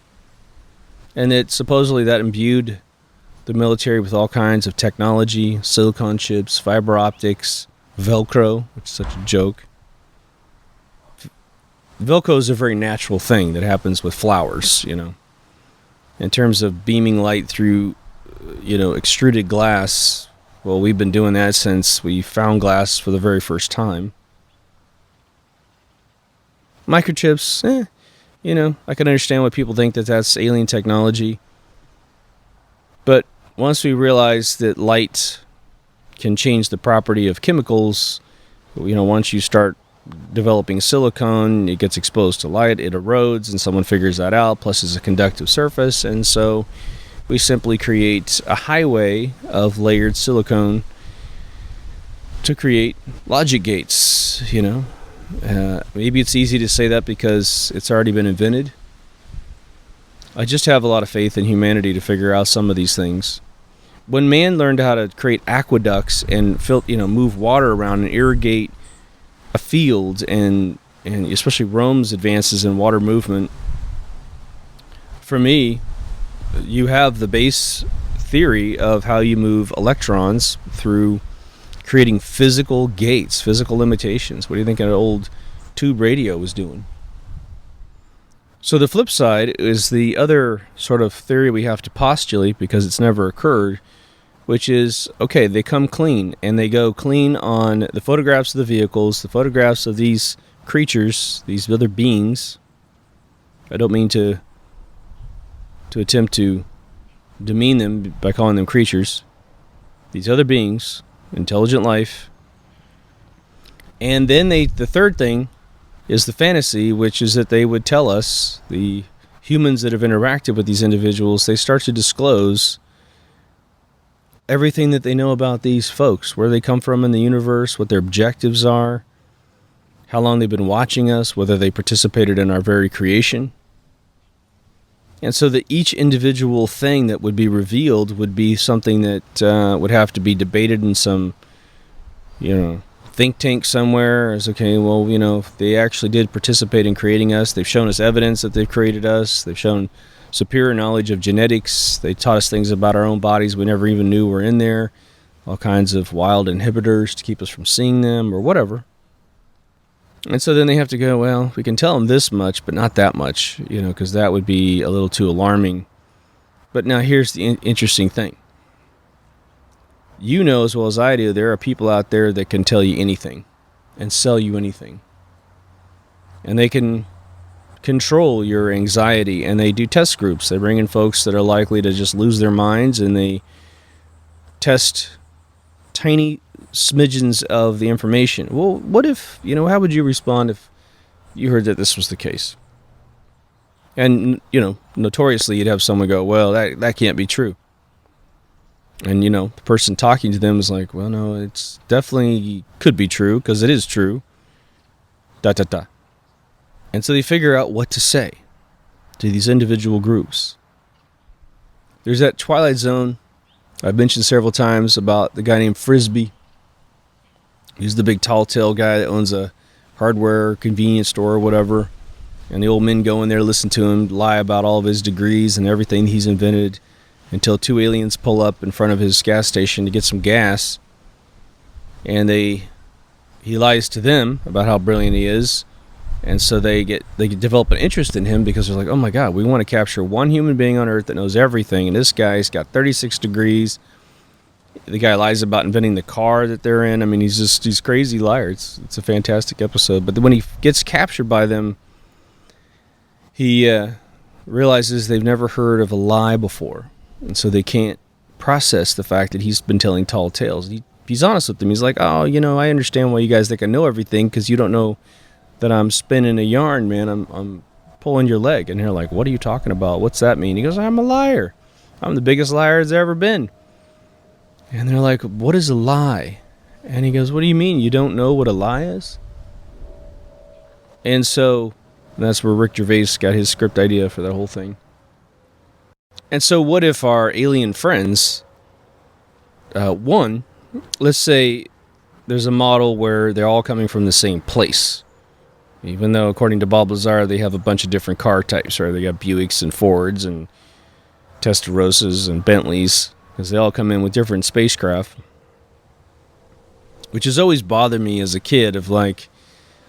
And that supposedly that imbued the military with all kinds of technology, silicon chips, fiber optics, Velcro, which is such a joke. Velcro is a very natural thing that happens with flowers, In terms of beaming light through, extruded glass, well, we've been doing that since we found glass for the very first time. Microchips, I can understand why people think that that's alien technology. But once we realize that light can change the property of chemicals, once you start developing silicone, it gets exposed to light, it erodes, and someone figures that out, plus it's a conductive surface, and so we simply create a highway of layered silicone to create logic gates, Maybe it's easy to say that because it's already been invented. I just have a lot of faith in humanity to figure out some of these things. When man learned how to create aqueducts and move water around and irrigate a field, and especially Rome's advances in water movement, for me, you have the base theory of how you move electrons through creating physical gates, physical limitations. What do you think an old tube radio was doing? So the flip side is the other sort of theory we have to postulate, because it's never occurred, which is, okay, they come clean, and they go clean on the photographs of the vehicles, the photographs of these creatures, these other beings. I don't mean to attempt to demean them by calling them creatures. These other beings, intelligent life. And then the third thing is the fantasy, which is that they would tell us, the humans that have interacted with these individuals, they start to disclose everything that they know about these folks, where they come from in the universe, what their objectives are, how long they've been watching us, whether they participated in our very creation. And so that each individual thing that would be revealed would be something that would have to be debated in some, think tank somewhere. As, okay, well, if they actually did participate in creating us, they've shown us evidence that they've created us, they've shown superior knowledge of genetics, they taught us things about our own bodies we never even knew were in there, all kinds of wild inhibitors to keep us from seeing them, or whatever. And so then they have to go, well, we can tell them this much, but not that much, because that would be a little too alarming. But now here's the interesting thing. You know as well as I do, there are people out there that can tell you anything and sell you anything. And they can control your anxiety, and they do test groups. They bring in folks that are likely to just lose their minds, and they test tiny smidgens of the information. Well, what if, how would you respond if you heard that this was the case? And, notoriously you'd have someone go, well, that can't be true. And, the person talking to them is like, well, no, it's definitely could be true, because it is true. And so they figure out what to say to these individual groups. There's that Twilight Zone I've mentioned several times about the guy named Frisbee. He's the big tall tale guy that owns a hardware convenience store or whatever. And the old men go in there, listen to him, lie about all of his degrees and everything he's invented, until two aliens pull up in front of his gas station to get some gas. And he lies to them about how brilliant he is. And so they develop an interest in him, because they're like, oh my God, we want to capture one human being on Earth that knows everything. And this guy's got 36 degrees. The guy lies about inventing the car that they're in. I mean, he's crazy liar. It's a fantastic episode. But when he gets captured by them, he realizes they've never heard of a lie before. And so they can't process the fact that he's been telling tall tales. He's honest with them. He's like, oh, I understand why you guys think I know everything, because you don't know that I'm spinning a yarn, man. I'm pulling your leg. And they're like, what are you talking about? What's that mean? He goes, I'm a liar. I'm the biggest liar there's ever been. And they're like, what is a lie? And he goes, what do you mean? You don't know what a lie is? And so that's where Rick Gervais got his script idea for that whole thing. And so what if our alien friends, let's say there's a model where they're all coming from the same place. Even though, according to Bob Lazar, they have a bunch of different car types, right? They got Buicks and Fords and Testarossas and Bentleys, because they all come in with different spacecraft. Which has always bothered me as a kid, of like,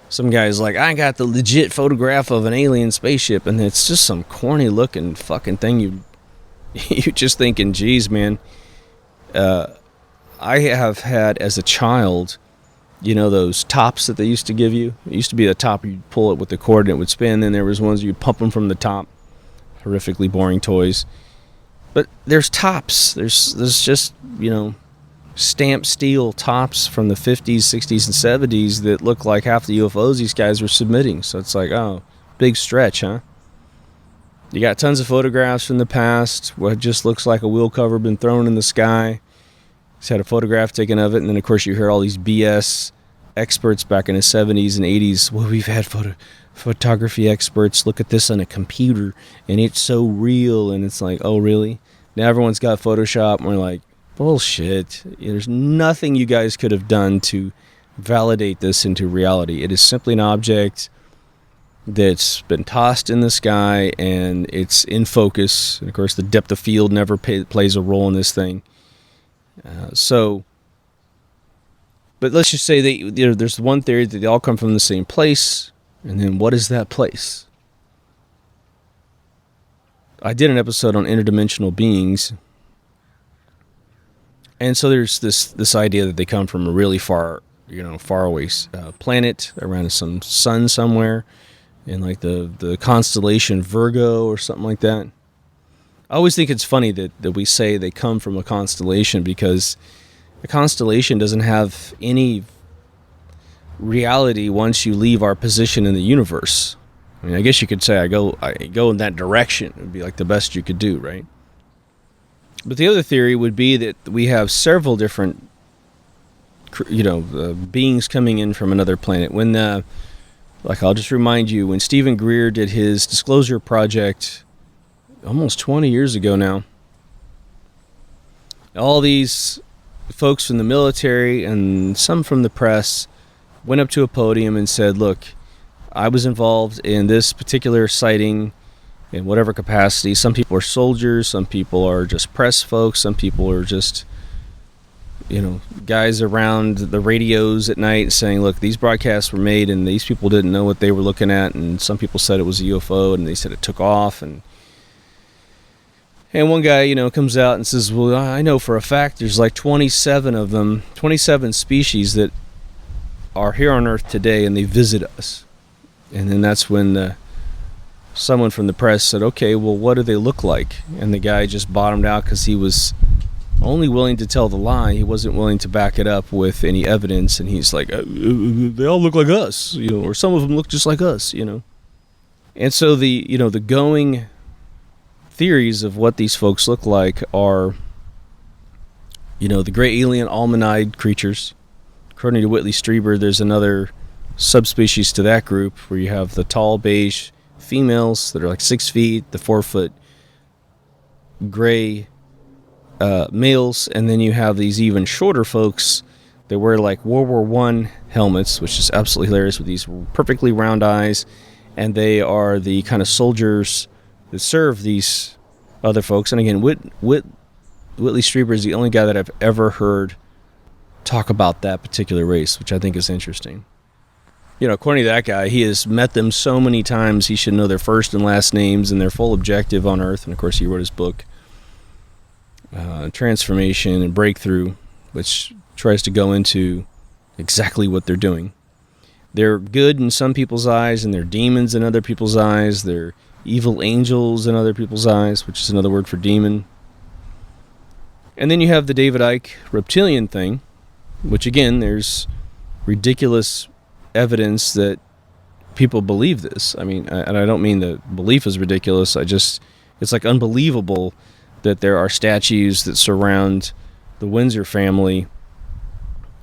some guy's like, I got the legit photograph of an alien spaceship, and it's just some corny looking fucking thing. You just thinking, geez, man. I have had, as a child, those tops that they used to give you. It used to be a top, you'd pull it with the cord and it would spin. Then there was ones you'd pump them from the top. Horrifically boring toys. But there's tops. There's just, stamped steel tops from the 50s, 60s, and 70s that look like half the UFOs these guys were submitting. So it's like, oh, big stretch, huh? You got tons of photographs from the past, what just looks like a wheel cover been thrown in the sky. He's had a photograph taken of it, and then of course you hear all these BS experts back in the 70s and 80s. Well, we've had photography experts look at this on a computer, and it's so real. And it's like, oh, really? Now everyone's got Photoshop, and we're like, bullshit. There's nothing you guys could have done to validate this into reality. It is simply an object that's been tossed in the sky, and it's in focus. And of course, the depth of field never plays a role in this thing. So But let's just say there's one theory that they all come from the same place, and then what is that place? I did an episode on interdimensional beings, and so there's this idea that they come from a really far away planet around some sun somewhere, in like the constellation Virgo or something like that. I always think it's funny that we say they come from a constellation, because a constellation doesn't have any reality once you leave our position in the universe. I mean, I guess you could say I go in that direction. It would be like the best you could do, right? But the other theory would be that we have several different, beings coming in from another planet. When, I'll just remind you, when Stephen Greer did his Disclosure Project almost 20 years ago now, all these folks from the military and some from the press went up to a podium and said, look, I was involved in this particular sighting in whatever capacity. Some people are soldiers, some people are just press folks, some people are just, guys around the radios at night saying, look, these broadcasts were made and these people didn't know what they were looking at, and some people said it was a UFO and they said it took off, and one guy, comes out and says, well, I know for a fact there's like 27 of them, 27 species that are here on Earth today, and they visit us. And then that's when someone from the press said, okay, well, what do they look like? And the guy just bottomed out because he was only willing to tell the lie. He wasn't willing to back it up with any evidence. And he's like, they all look like us, or some of them look just like us, And so the going theories of what these folks look like are, the gray alien almond-eyed creatures. According to Whitley Strieber, there's another subspecies to that group where you have the tall beige females that are like 6 feet, the 4-foot gray males, and then you have these even shorter folks that wear like World War I helmets, which is absolutely hilarious, with these perfectly round eyes, and they are the kind of soldiers that serve these other folks. And again, Whitley Strieber is the only guy that I've ever heard talk about that particular race, which I think is interesting. According to that guy, he has met them so many times, he should know their first and last names and their full objective on Earth. And of course, he wrote his book, Transformation and Breakthrough, which tries to go into exactly what they're doing. They're good in some people's eyes, and they're demons in other people's eyes. They're evil angels in other people's eyes, which is another word for demon. And then you have the David Icke reptilian thing, which again, there's ridiculous evidence that people believe this. I mean, and I don't mean the belief is ridiculous. It's like unbelievable that there are statues that surround the Windsor family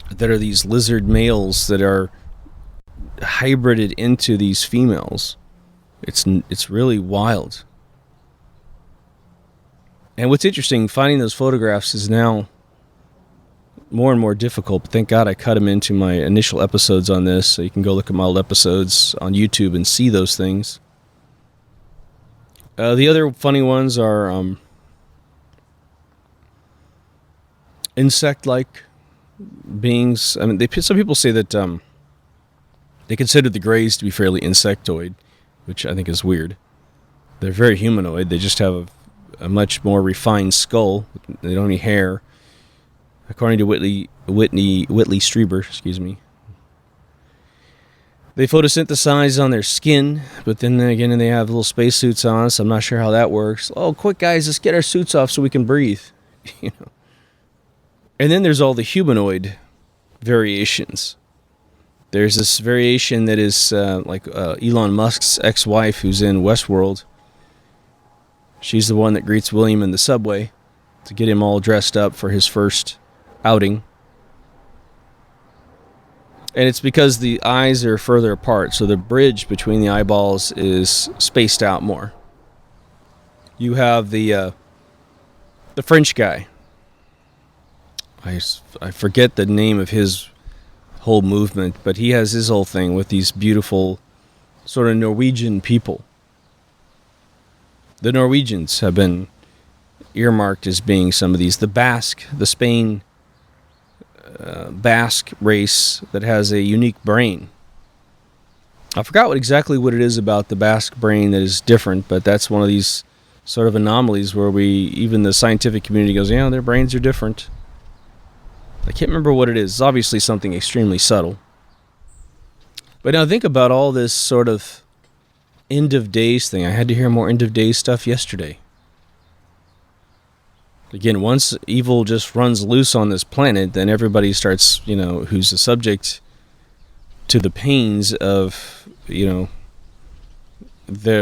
that are these lizard males that are hybrided into these females. It's really wild. And what's interesting, finding those photographs is now more and more difficult. But thank God I cut them into my initial episodes on this, so you can go look at my old episodes on YouTube and see those things. The other funny ones are insect-like beings. I mean, some people say that they consider the Greys to be fairly insectoid, which I think is weird. They're very humanoid. They just have a much more refined skull. They don't have any hair. According to Whitley Strieber, excuse me. They photosynthesize on their skin, but then again, they have little spacesuits on, so I'm not sure how that works. Oh, quick, guys, let's get our suits off so we can breathe. And then there's all the humanoid variations. There's this variation that is like Elon Musk's ex-wife, who's in Westworld. She's the one that greets William in the subway to get him all dressed up for his first outing. And it's because the eyes are further apart, so the bridge between the eyeballs is spaced out more. You have the French guy. I forget the name of his whole movement, but he has his whole thing with these beautiful sort of Norwegian people. The Norwegians have been earmarked as being some of these. The Basque, the Spain Basque race that has a unique brain. I forgot exactly what it is about the Basque brain that is different, but that's one of these sort of anomalies where even the scientific community goes, yeah, their brains are different. I can't remember what it is. It's obviously something extremely subtle. But now think about all this sort of end of days thing. I had to hear more end of days stuff yesterday. Again, once evil just runs loose on this planet, then everybody starts, who's the subject to the pains of, the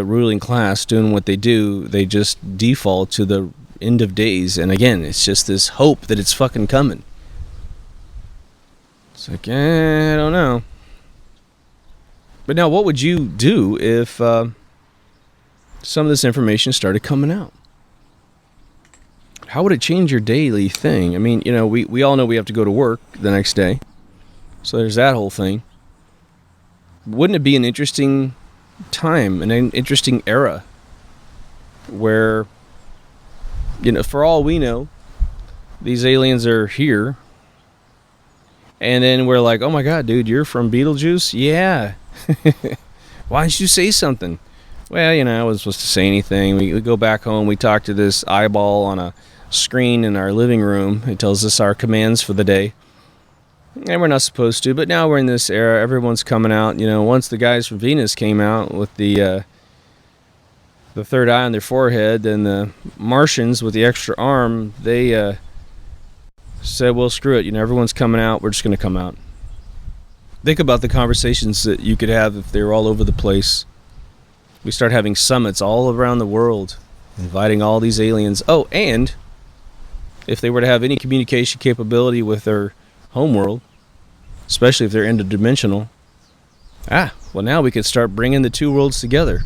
ruling class doing what they do, they just default to the end of days. And again, it's just this hope that it's fucking coming. It's like, I don't know. But now, what would you do if some of this information started coming out? How would it change your daily thing? I mean, we all know we have to go to work the next day. So there's that whole thing. Wouldn't it be an interesting time, an interesting era where, for all we know, these aliens are here. And then we're like, oh my God, dude, you're from Beetlejuice? Yeah. Why didn't you say something? Well, I wasn't supposed to say anything. We go back home, we talk to this eyeball on a screen in our living room. It tells us our commands for the day. And we're not supposed to, but now we're in this era. Everyone's coming out. Once the guys from Venus came out with the third eye on their forehead, then the Martians with the extra arm, they said, well, screw it. Everyone's coming out. We're just going to come out. Think about the conversations that you could have if they were all over the place. We start having summits all around the world, inviting all these aliens. Oh, and if they were to have any communication capability with their homeworld, especially if they're interdimensional, well, now we could start bringing the two worlds together.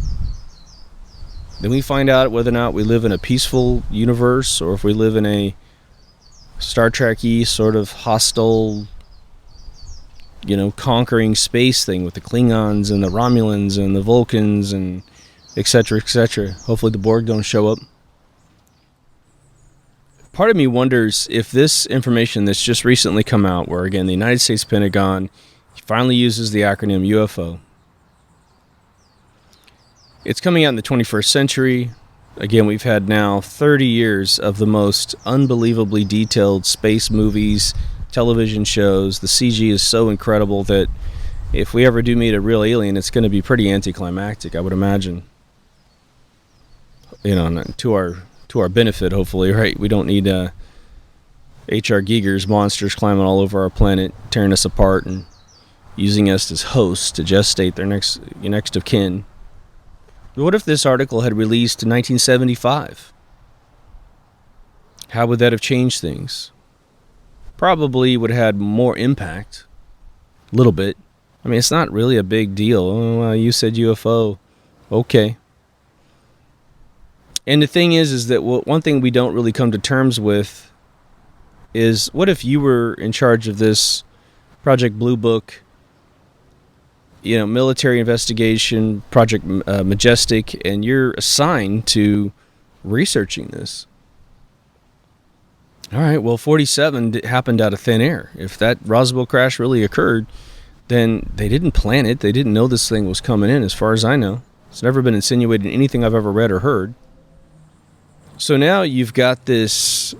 Then we find out whether or not we live in a peaceful universe or if we live in a Star Trek-y sort of hostile, conquering space thing with the Klingons and the Romulans and the Vulcans and etc., etc. Hopefully the Borg don't show up. Part of me wonders if this information that's just recently come out, where again the United States Pentagon finally uses the acronym UFO. It's coming out in the 21st century. Again, we've had now 30 years of the most unbelievably detailed space movies, television shows. The CG is so incredible that if we ever do meet a real alien, it's going to be pretty anticlimactic, I would imagine. To our benefit, hopefully, right? We don't need H.R. Giger's monsters climbing all over our planet, tearing us apart and using us as hosts to gestate their next of kin. But what if this article had released in 1975? How would that have changed things? Probably would have had more impact. A little bit. I mean, it's not really a big deal. Oh, you said UFO. Okay. And the thing is that one thing we don't really come to terms with is, what if you were in charge of this Project Blue Book, military investigation, Project Majestic, and you're assigned to researching this? All right, well, 47 happened out of thin air. If that Roswell crash really occurred, then they didn't plan it. They didn't know this thing was coming in, as far as I know. It's never been insinuated in anything I've ever read or heard. So now you've got this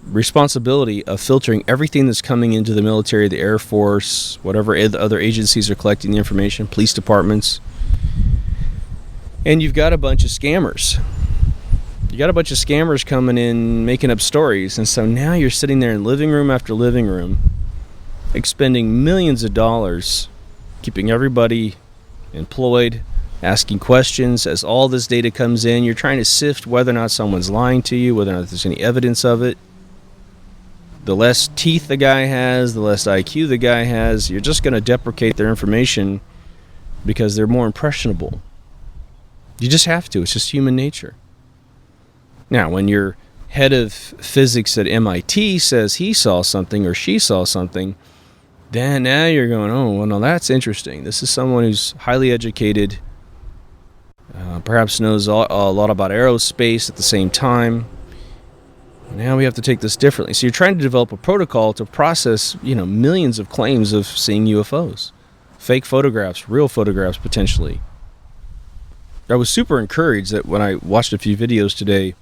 responsibility of filtering everything that's coming into the military, the Air Force, whatever other agencies are collecting the information, police departments. And you've got a bunch of scammers. You got a bunch of scammers coming in, making up stories. And so now you're sitting there in living room after living room, expending millions of dollars, keeping everybody employed, asking questions. As all this data comes in, you're trying to sift whether or not someone's lying to you, whether or not there's any evidence of it. The less teeth the guy has, the less IQ the guy has, you're just going to deprecate their information because they're more impressionable. You just have to. It's just human nature. Now, when your head of physics at MIT says he saw something or she saw something, then now you're going, oh, well, no, that's interesting. This is someone who's highly educated, perhaps knows a lot about aerospace at the same time. Now we have to take this differently. So you're trying to develop a protocol to process, millions of claims of seeing UFOs. Fake photographs, real photographs potentially. I was super encouraged that when I watched a few videos today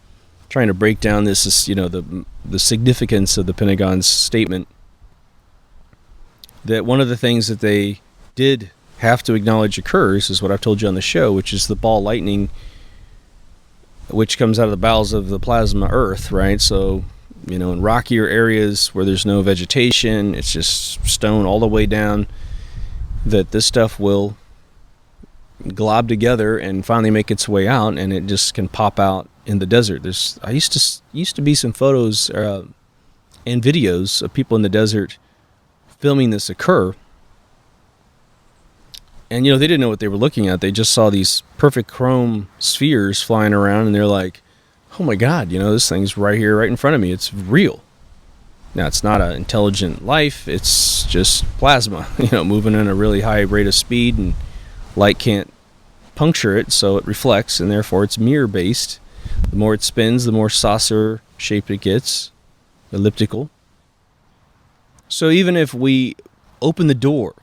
trying to break down this, the significance of the Pentagon's statement, that one of the things that they did have to acknowledge occurs is what I've told you on the show, which is the ball lightning, which comes out of the bowels of the plasma Earth, right? So, in rockier areas where there's no vegetation, it's just stone all the way down, that this stuff will glob together and finally make its way out, and it just can pop out in the desert. I used to be some photos and videos of people in the desert filming this occur, and they didn't know what they were looking at. They just saw these perfect chrome spheres flying around, and they're like, oh my god, this thing's right here, right in front of me. It's real. Now, it's not an intelligent life, it's just plasma, moving at a really high rate of speed, and light can't puncture it, so it reflects, and therefore it's mirror based. The more it spins, the more saucer shaped it gets, elliptical. So even if we open the door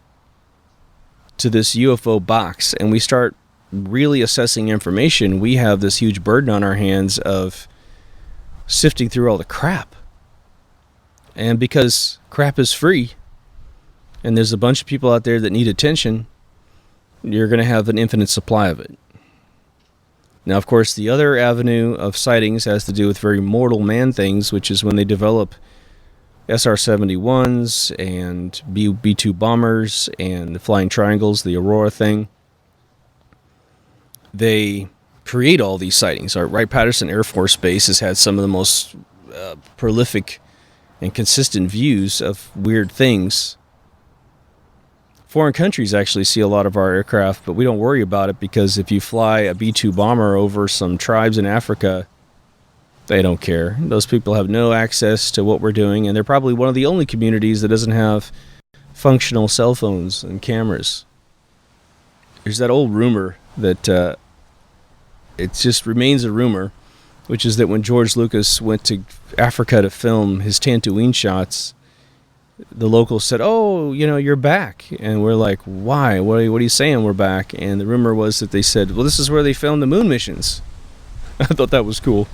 to this UFO box and we start really assessing information, we have this huge burden on our hands of sifting through all the crap. And because crap is free, and there's a bunch of people out there that need attention, you're going to have an infinite supply of it. Now, of course, the other avenue of sightings has to do with very mortal man things, which is when they develop SR-71s and B-2 bombers and the flying triangles, the Aurora thing. They create all these sightings. Our Wright-Patterson Air Force Base has had some of the most prolific and consistent views of weird things. Foreign countries actually see a lot of our aircraft, but we don't worry about it because if you fly a B-2 bomber over some tribes in Africa, they don't care. Those people have no access to what we're doing, and they're probably one of the only communities that doesn't have functional cell phones and cameras. There's that old rumor that it just remains a rumor, which is that when George Lucas went to Africa to film his Tatooine shots, the locals said, oh, you're back. And we're like, why? What are you saying we're back? And the rumor was that they said, well, this is where they filmed the moon missions. I thought that was cool.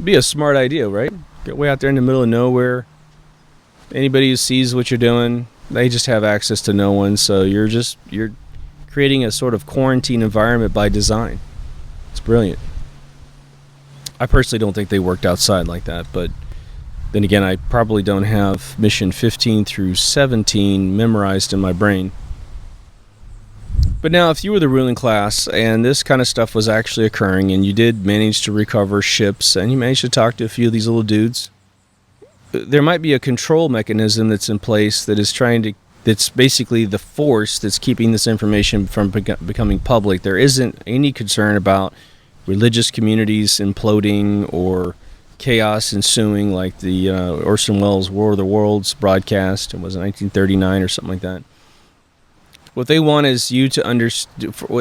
Be a smart idea, right? Get way out there in the middle of nowhere. Anybody who sees what you're doing, they just have access to no one. So you're creating a sort of quarantine environment by design. It's brilliant. I personally don't think they worked outside like that, but then again, I probably don't have mission 15 through 17 memorized in my brain. But now, if you were the ruling class and this kind of stuff was actually occurring and you did manage to recover ships and you managed to talk to a few of these little dudes, there might be a control mechanism that's in place that is that's basically the force that's keeping this information from becoming public. There isn't any concern about religious communities imploding or chaos ensuing like the Orson Welles' War of the Worlds broadcast. It was in 1939 or something like that. What they want is you to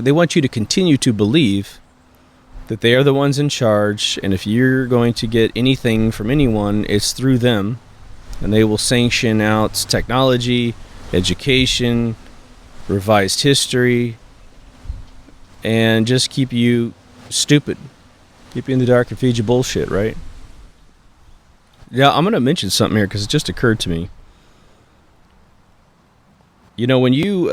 they want you to continue to believe that they are the ones in charge, and if you're going to get anything from anyone, it's through them, and they will sanction out technology, education, revised history, and just keep you stupid, keep you in the dark and feed you bullshit, right? Yeah, I'm going to mention something here because it just occurred to me. When you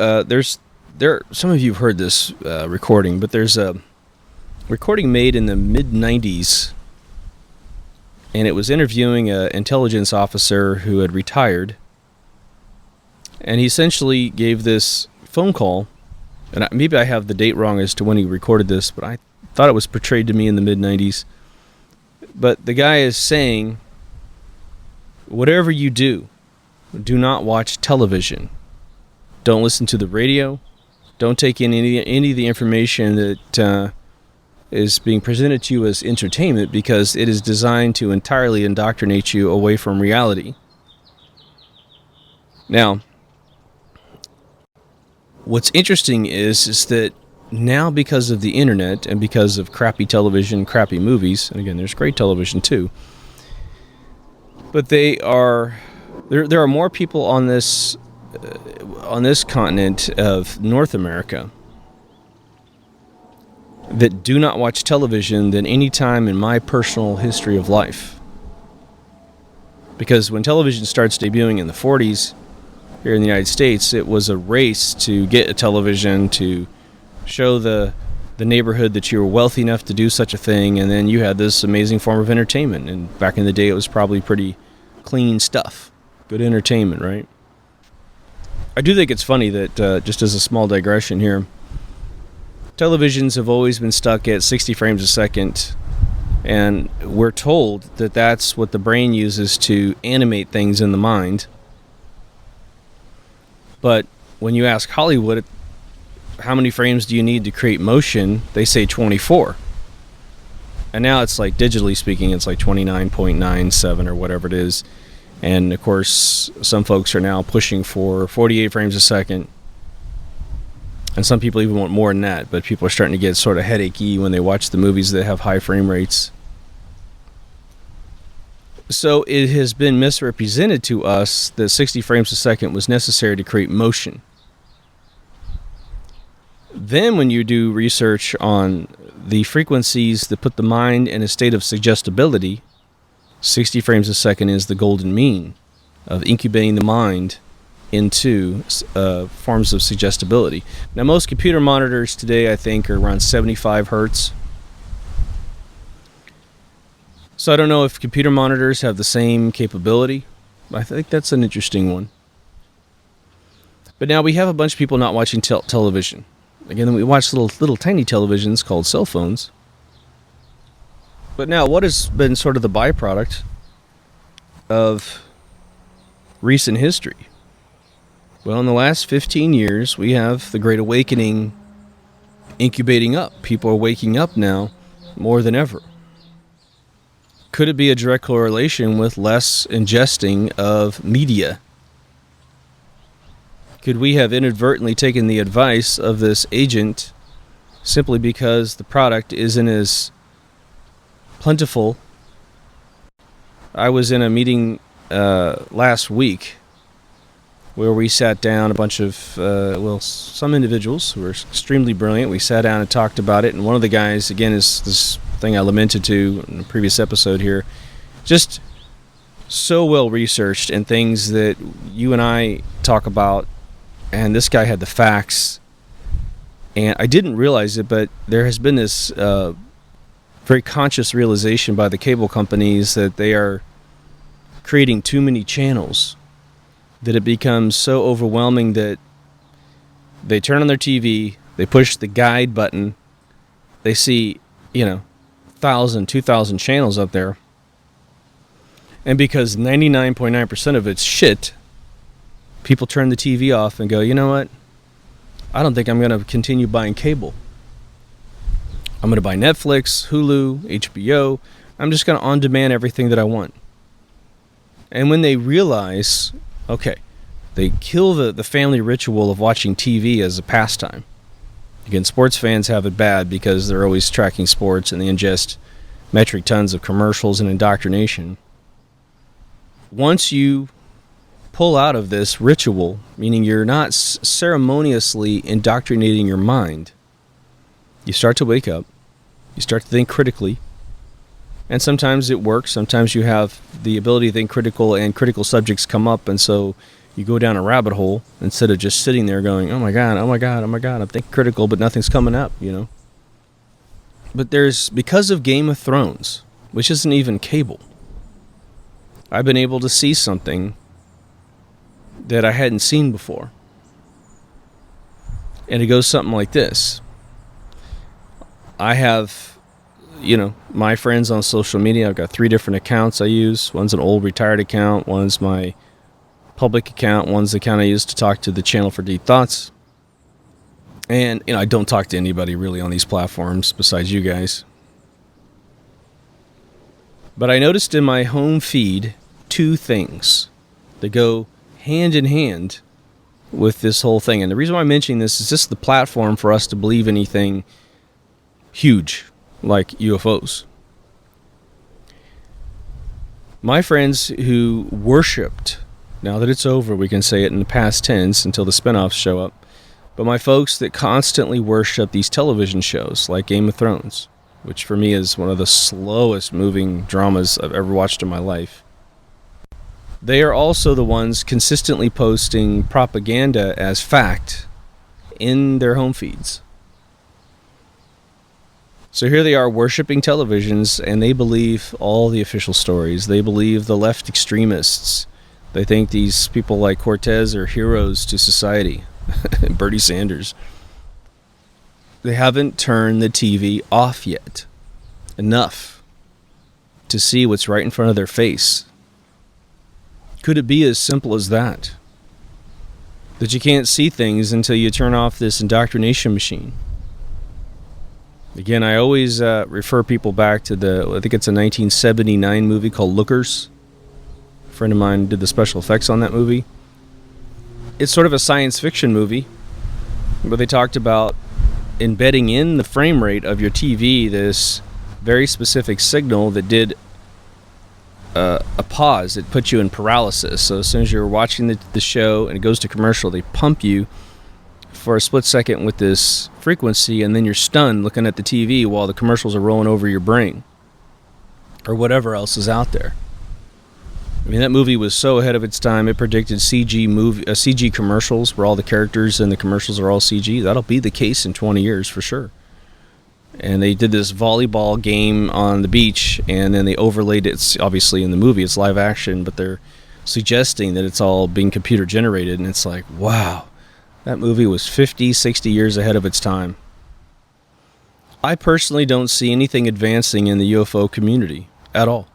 some of you have heard this recording, but there's a recording made in the mid-90s, and it was interviewing an intelligence officer who had retired, and he essentially gave this phone call, and maybe I have the date wrong as to when he recorded this, but I thought it was portrayed to me in the mid-90s. But the guy is saying, whatever you do not watch television. Don't listen to the radio. Don't take in any of the information that is being presented to you as entertainment, because it is designed to entirely indoctrinate you away from reality. Now, what's interesting is that now because of the internet and because of crappy television, crappy movies, and again, there's great television too, but there are more people on this continent of North America that do not watch television than any time in my personal history of life. Because when television starts debuting in the 40s here in the United States, it was a race to get a television to show the neighborhood that you were wealthy enough to do such a thing, and then you had this amazing form of entertainment. And back in the day, it was probably pretty clean stuff. Good entertainment, right? I do think it's funny that, just as a small digression here, televisions have always been stuck at 60 frames a second, and we're told that that's what the brain uses to animate things in the mind. But when you ask Hollywood, how many frames do you need to create motion, they say 24. And now it's like, digitally speaking, it's like 29.97 or whatever it is. And of course, some folks are now pushing for 48 frames a second. And some people even want more than that, but people are starting to get sort of headachy when they watch the movies that have high frame rates. So it has been misrepresented to us that 60 frames a second was necessary to create motion. Then when you do research on the frequencies that put the mind in a state of suggestibility, 60 frames a second is the golden mean of incubating the mind into forms of suggestibility. Now, most computer monitors today, I think, are around 75 hertz. So I don't know if computer monitors have the same capability. I think that's an interesting one. But now we have a bunch of people not watching television. Again, we watch little tiny televisions called cell phones. But now, what has been sort of the byproduct of recent history? Well, in the last 15 years, we have the Great Awakening incubating up. People are waking up now more than ever. Could it be a direct correlation with less ingesting of media? Could we have inadvertently taken the advice of this agent simply because the product isn't as plentiful? I was in a meeting last week where we sat down, a bunch of, some individuals who were extremely brilliant. We sat down and talked about it, and one of the guys, again, is this thing I lamented to in the previous episode here, just so well researched and things that you and I talk about, and this guy had the facts, and I didn't realize it, but there has been this very conscious realization by the cable companies that they are creating too many channels, that it becomes so overwhelming that they turn on their TV, they push the guide button, they see, 1,000, 2,000 channels up there, and because 99.9% of it's shit, people turn the TV off and go, you know what? I don't think I'm going to continue buying cable. I'm going to buy Netflix, Hulu, HBO. I'm just going to on-demand everything that I want. And when they realize, okay, they kill the family ritual of watching TV as a pastime. Again, sports fans have it bad because they're always tracking sports and they ingest metric tons of commercials and indoctrination. Once you pull out of this ritual, meaning you're not ceremoniously indoctrinating your mind, you start to wake up, you start to think critically, and sometimes it works. Sometimes you have the ability to think critical and critical subjects come up, and so you go down a rabbit hole instead of just sitting there going, oh my God, I'm thinking critical, but nothing's coming up, But because of Game of Thrones, which isn't even cable, I've been able to see something that I hadn't seen before. And it goes something like this. I have, my friends on social media. I've got 3 different accounts I use. One's an old retired account. One's my public account. One's the account I use to talk to the channel for Deep Thoughts. And, I don't talk to anybody really on these platforms besides you guys. But I noticed in my home feed 2 things that go hand in hand with this whole thing. And the reason why I'm mentioning this is this is the platform for us to believe anything huge like UFOs. My friends who worshipped, now that it's over, we can say it in the past tense until the spinoffs show up, but my folks that constantly worship these television shows like Game of Thrones, which for me is one of the slowest moving dramas I've ever watched in my life. They are also the ones consistently posting propaganda as fact in their home feeds. So here they are worshiping televisions, and they believe all the official stories. They believe the left extremists. They think these people like Cortez are heroes to society. Bernie Sanders. They haven't turned the TV off yet. Enough to see what's right in front of their face. Could it be as simple as that? That you can't see things until you turn off this indoctrination machine? Again, I always refer people back to I think it's a 1979 movie called Lookers. A friend of mine did the special effects on that movie. It's sort of a science fiction movie, but they talked about embedding in the frame rate of your TV this very specific signal that did a pause. It put you in paralysis. So as soon as you're watching the show and it goes to commercial, they pump you for a split second with this frequency, and then you're stunned looking at the TV while the commercials are rolling over your brain or whatever else is out there. I mean, that movie was so ahead of its time. It predicted CG commercials where all the characters in the commercials are all CG. That'll be the case in 20 years for sure. And they did this volleyball game on the beach, and then they overlaid it. It's obviously in the movie, it's live action, but they're suggesting that it's all being computer generated, and it's like, wow. That movie was 50, 60 years ahead of its time. I personally don't see anything advancing in the UFO community at all.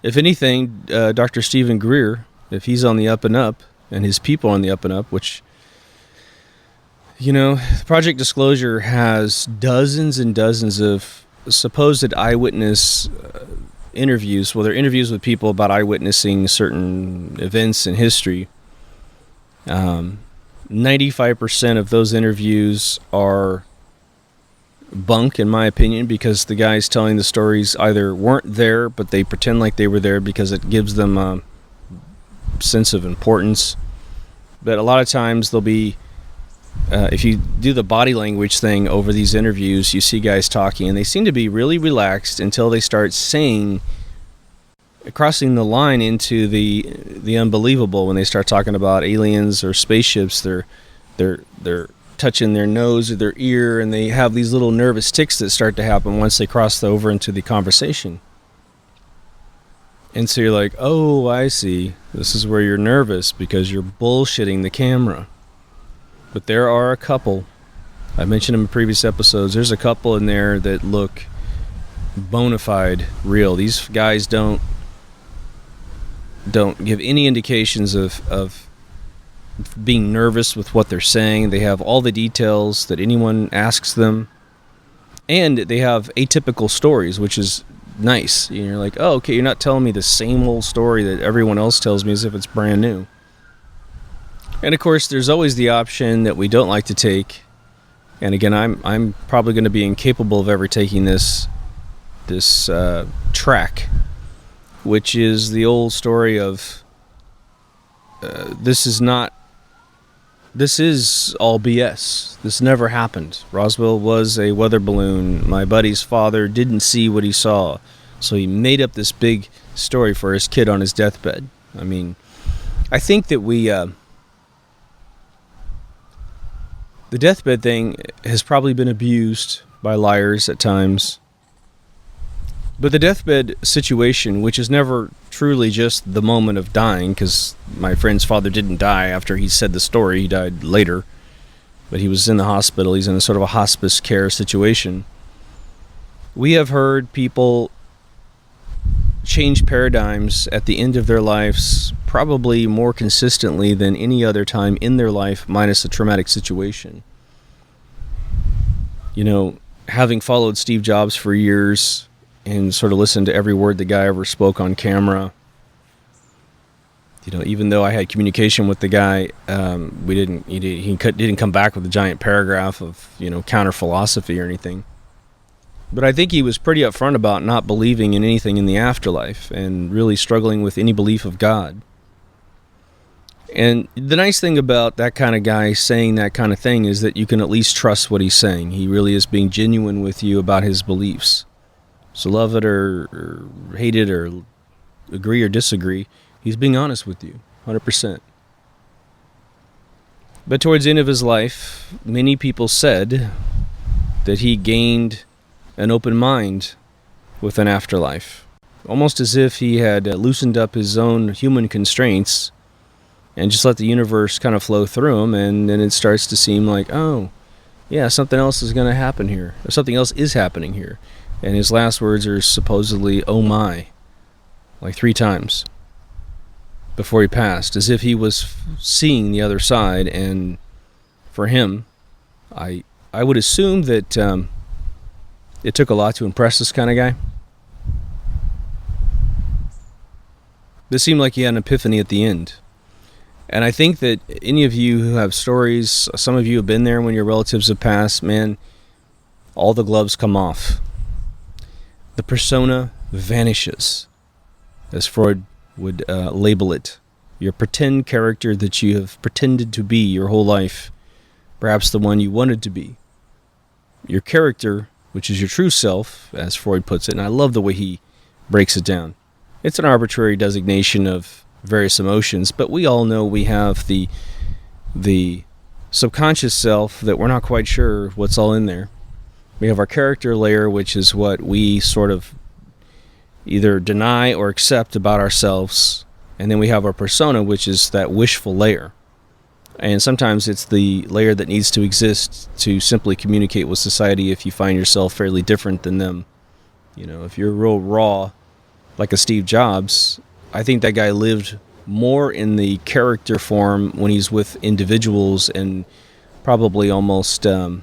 If anything, Dr. Stephen Greer, if he's on the up and up, and his people on the up and up, which, you know, Project Disclosure has dozens and dozens of supposed eyewitness interviews. Well, they're interviews with people about eyewitnessing certain events in history. 95% of those interviews are bunk, in my opinion, because the guys telling the stories either weren't there, but they pretend like they were there because it gives them a sense of importance. But a lot of times they'll be, if you do the body language thing over these interviews, you see guys talking, and they seem to be really relaxed until they start saying, crossing the line into the unbelievable. When they start talking about aliens or spaceships, they're touching their nose or their ear, and they have these little nervous tics that start to happen once they cross over into the conversation. And so you're like, oh, I see. This is where you're nervous because you're bullshitting the camera. But there are a couple, I mentioned them in previous episodes, there's a couple in there that look bona fide real. These guys don't give any indications of being nervous with what they're saying. They have all the details that anyone asks them, and they have atypical stories, which is nice. You're like, oh, okay, you're not telling me the same old story that everyone else tells me as if it's brand new. And of course, there's always the option that we don't like to take, and again, I'm probably going to be incapable of ever taking this track, which is the old story of this is all BS. This never happened. Roswell was a weather balloon. My buddy's father didn't see what he saw, so he made up this big story for his kid on his deathbed. I mean, I think that the deathbed thing has probably been abused by liars at times. But the deathbed situation, which is never truly just the moment of dying, because my friend's father didn't die after he said the story, he died later, but he was in the hospital, he's in a sort of a hospice care situation. We have heard people change paradigms at the end of their lives probably more consistently than any other time in their life, minus a traumatic situation. You know, having followed Steve Jobs for years and sort of listened to every word the guy ever spoke on camera, Even though I had communication with the guy, he didn't come back with a giant paragraph of, counter philosophy or anything. But I think he was pretty upfront about not believing in anything in the afterlife and really struggling with any belief of God. And the nice thing about that kind of guy saying that kind of thing is that you can at least trust what he's saying. He really is being genuine with you about his beliefs. So love it or hate it or agree or disagree, he's being honest with you, 100%. But towards the end of his life, many people said that he gained an open mind with an afterlife. Almost as if he had loosened up his own human constraints and just let the universe kind of flow through him, and then it starts to seem like, oh, yeah, something else is going to happen here, or something else is happening here. And his last words are supposedly, oh my, like 3 times before he passed, as if he was seeing the other side. And for him, I would assume that it took a lot to impress this kind of guy. This seemed like he had an epiphany at the end. And I think that any of you who have stories, some of you have been there when your relatives have passed, man, all the gloves come off. The persona vanishes, as Freud would label it. Your pretend character that you have pretended to be your whole life, perhaps the one you wanted to be. Your character, which is your true self, as Freud puts it, and I love the way he breaks it down. It's an arbitrary designation of various emotions, but we all know we have the subconscious self that we're not quite sure what's all in there. We have our character layer, which is what we sort of either deny or accept about ourselves, and then we have our persona, which is that wishful layer. And sometimes it's the layer that needs to exist to simply communicate with society if you find yourself fairly different than them. If you're real raw, like a Steve Jobs, I think that guy lived more in the character form when he's with individuals, and probably almost, I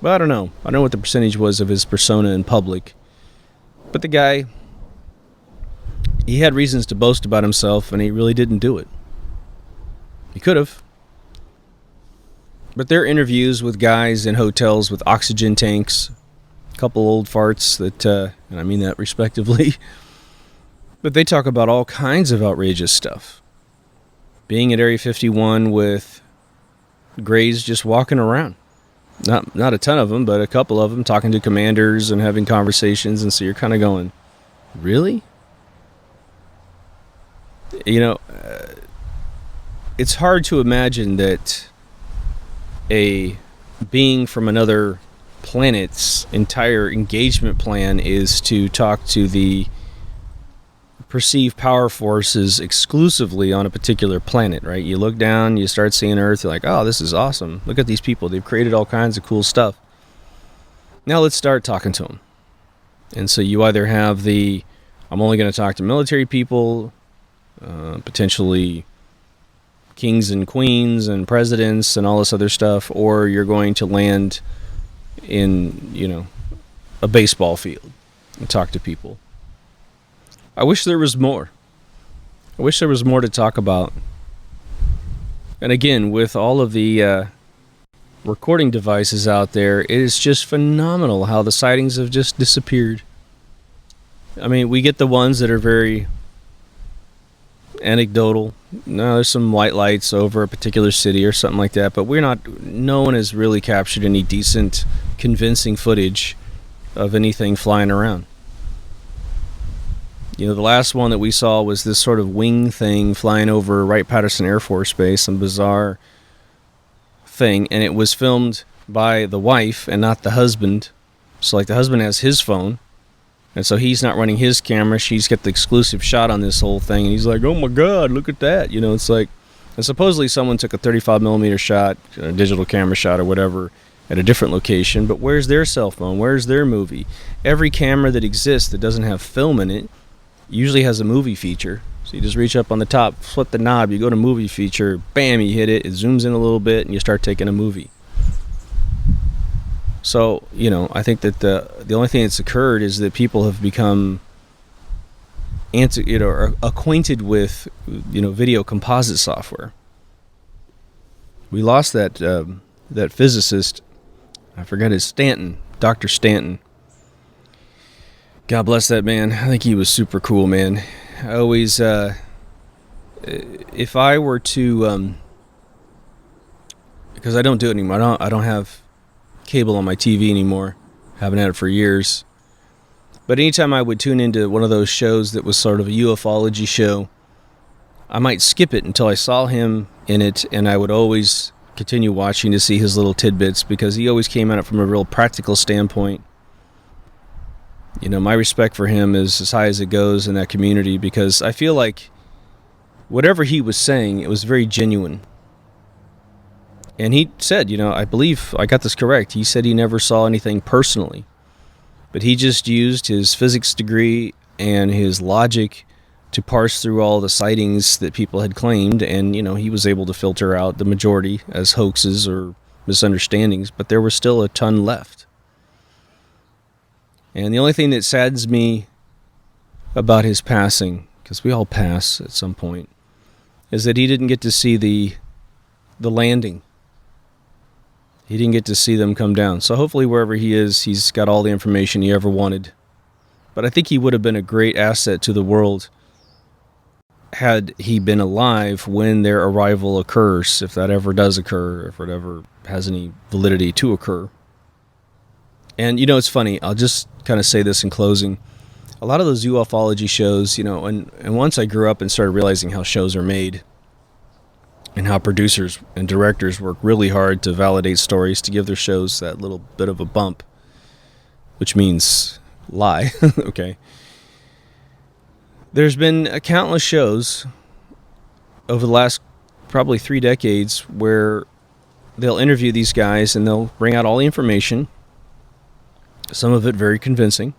don't know. I don't know what the percentage was of his persona in public. But the guy, he had reasons to boast about himself, and he really didn't do it. He could have. But there are interviews with guys in hotels with oxygen tanks, a couple old farts that, and I mean that respectively. But they talk about all kinds of outrageous stuff. Being at Area 51 with Greys just walking around. Not a ton of them, but a couple of them talking to commanders and having conversations. And so you're kind of going, really? It's hard to imagine that a being from another planet's entire engagement plan is to talk to the perceived power forces exclusively on a particular planet, right? You look down, you start seeing Earth, you're like, oh, this is awesome. Look at these people. They've created all kinds of cool stuff. Now let's start talking to them. And so you either have I'm only going to talk to military people, potentially kings and queens and presidents and all this other stuff, or you're going to land in, a baseball field and talk to people. I wish there was more. I wish there was more to talk about. And again, with all of the recording devices out there, it is just phenomenal how the sightings have just disappeared. I mean, we get the ones that are very anecdotal. No, there's some white lights over a particular city or something like that, but no one has really captured any decent, convincing footage of anything flying around. The last one that we saw was this sort of wing thing flying over Wright-Patterson Air Force Base, some bizarre thing, and it was filmed by the wife and not the husband. So, like, the husband has his phone, and so he's not running his camera. She's got the exclusive shot on this whole thing, and he's like, oh my God, look at that. It's like, and supposedly someone took a 35mm shot, a digital camera shot or whatever, at a different location, but where's their cell phone? Where's their movie? Every camera that exists that doesn't have film in it usually has a movie feature. So you just reach up on the top, flip the knob, you go to movie feature, bam, you hit it, it zooms in a little bit, and you start taking a movie. So, I think that the only thing that's occurred is that people have become are acquainted with, video composite software. We lost that physicist. I forgot his Stanton, Dr. Stanton. God bless that man. I think he was super cool, man. I always, if I were to, because I don't do it anymore. I don't have cable on my TV anymore. Haven't had it for years. But anytime I would tune into one of those shows that was sort of a ufology show, I might skip it until I saw him in it, and I would always continue watching to see his little tidbits, because he always came at it from a real practical standpoint. My respect for him is as high as it goes in that community, because I feel like whatever he was saying, it was very genuine. And he said, I believe I got this correct. He said he never saw anything personally, but he just used his physics degree and his logic to parse through all the sightings that people had claimed, and, he was able to filter out the majority as hoaxes or misunderstandings, but there was still a ton left. And the only thing that saddens me about his passing, because we all pass at some point, is that he didn't get to see the landing. He didn't get to see them come down. So hopefully wherever he is, he's got all the information he ever wanted. But I think he would have been a great asset to the world had he been alive when their arrival occurs, if that ever does occur, if it ever has any validity to occur. And, it's funny, I'll just kind of say this in closing. A lot of those ufology shows, and once I grew up and started realizing how shows are made and how producers and directors work really hard to validate stories to give their shows that little bit of a bump, which means lie, okay? There's been countless shows over the last probably 3 decades where they'll interview these guys and they'll bring out all the information, some of it very convincing.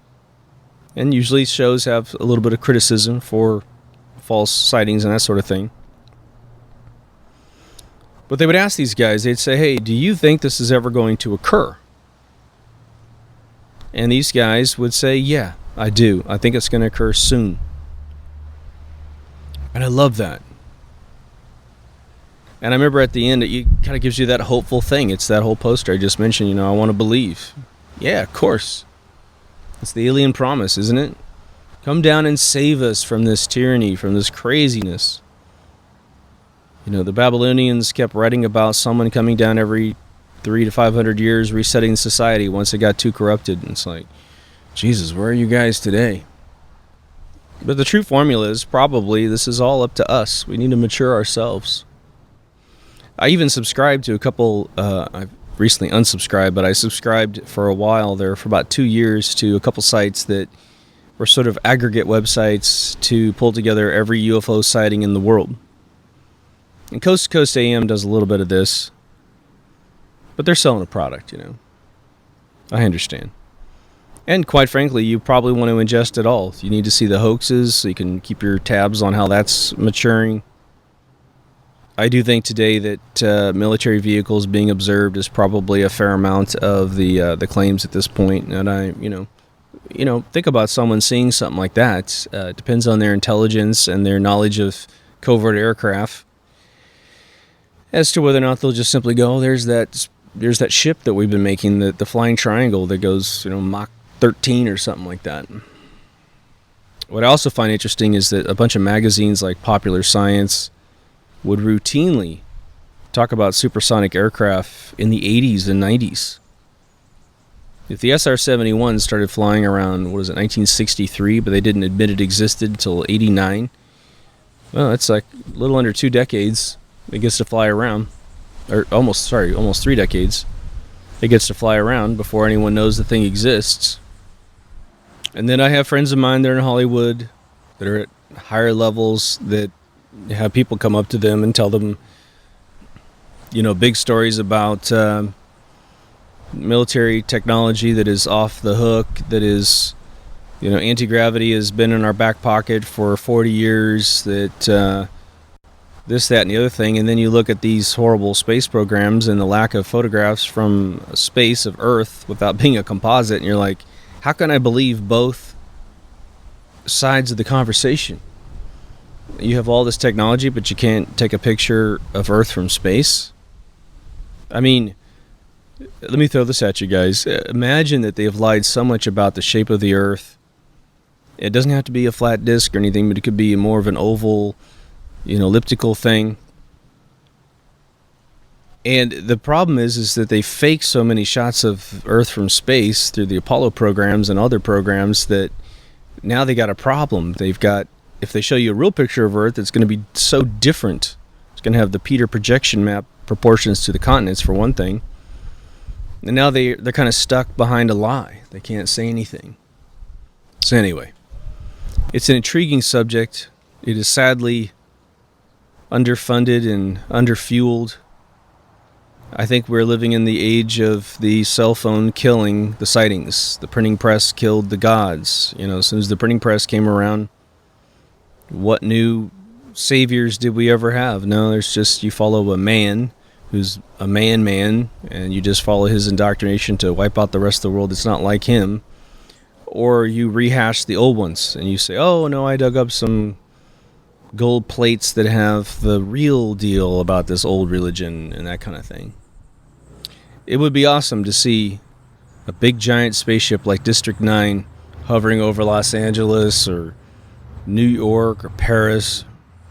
And usually shows have a little bit of criticism for false sightings and that sort of thing. But they would ask these guys, they'd say, hey, do you think this is ever going to occur? And these guys would say, yeah, I do. I think it's going to occur soon. And I love that. And I remember at the end, it kind of gives you that hopeful thing. It's that whole poster I just mentioned, I want to believe. Yeah, of course. It's the alien promise, isn't it? Come down and save us from this tyranny, from this craziness. The Babylonians kept writing about someone coming down every 300 to 500 years, resetting society once it got too corrupted. And it's like, Jesus, where are you guys today? But the true formula is probably this is all up to us. We need to mature ourselves. I even subscribed to a couple, I've recently unsubscribed, but I subscribed for a while there, for about 2 years, to a couple sites that were sort of aggregate websites to pull together every UFO sighting in the world. And Coast to Coast AM does a little bit of this, but they're selling a product, I understand. And quite frankly, you probably want to ingest it all. You need to see the hoaxes so you can keep your tabs on how that's maturing. I do think today that military vehicles being observed is probably a fair amount of the claims at this point. And I, think about someone seeing something like that. It depends on their intelligence and their knowledge of covert aircraft as to whether or not they'll just simply go, there's that ship that we've been making, the Flying Triangle that goes, Mach 13 or something like that. What I also find interesting is that a bunch of magazines like Popular Science would routinely talk about supersonic aircraft in the 80s and 90s. If the SR-71 started flying around, 1963, but they didn't admit it existed until 89, well, that's like a little under 2 decades it gets to fly around. Or almost 3 decades. It gets to fly around before anyone knows the thing exists. And then I have friends of mine that are in Hollywood that are at higher levels that have people come up to them and tell them, big stories about military technology that is off the hook, that is, anti-gravity has been in our back pocket for 40 years, that this, that, and the other thing. And then you look at these horrible space programs and the lack of photographs from space of Earth without being a composite, and you're like, how can I believe both sides of the conversation. You have all this technology, but you can't take a picture of Earth from space. I mean, let me throw this at you guys. Imagine that they have lied so much about the shape of the Earth. It doesn't have to be a flat disk or anything, but it could be more of an oval, elliptical thing. And the problem is that they fake so many shots of Earth from space through the Apollo programs and other programs that now they got a problem. If they show you a real picture of Earth, it's going to be so different. It's going to have the Peter projection map proportions to the continents, for one thing. And now they're kind of stuck behind a lie. They can't say anything. So anyway, it's an intriguing subject. It is sadly underfunded and underfueled. I think we're living in the age of the cell phone killing the sightings. The printing press killed the gods. As soon as the printing press came around, what new saviors did we ever have? No, there's just, you follow a man who's a man, and you just follow his indoctrination to wipe out the rest of the world that's not like him. Or you rehash the old ones, and you say, oh, no, I dug up some gold plates that have the real deal about this old religion, and that kind of thing. It would be awesome to see a big giant spaceship like District 9 hovering over Los Angeles or New York or Paris,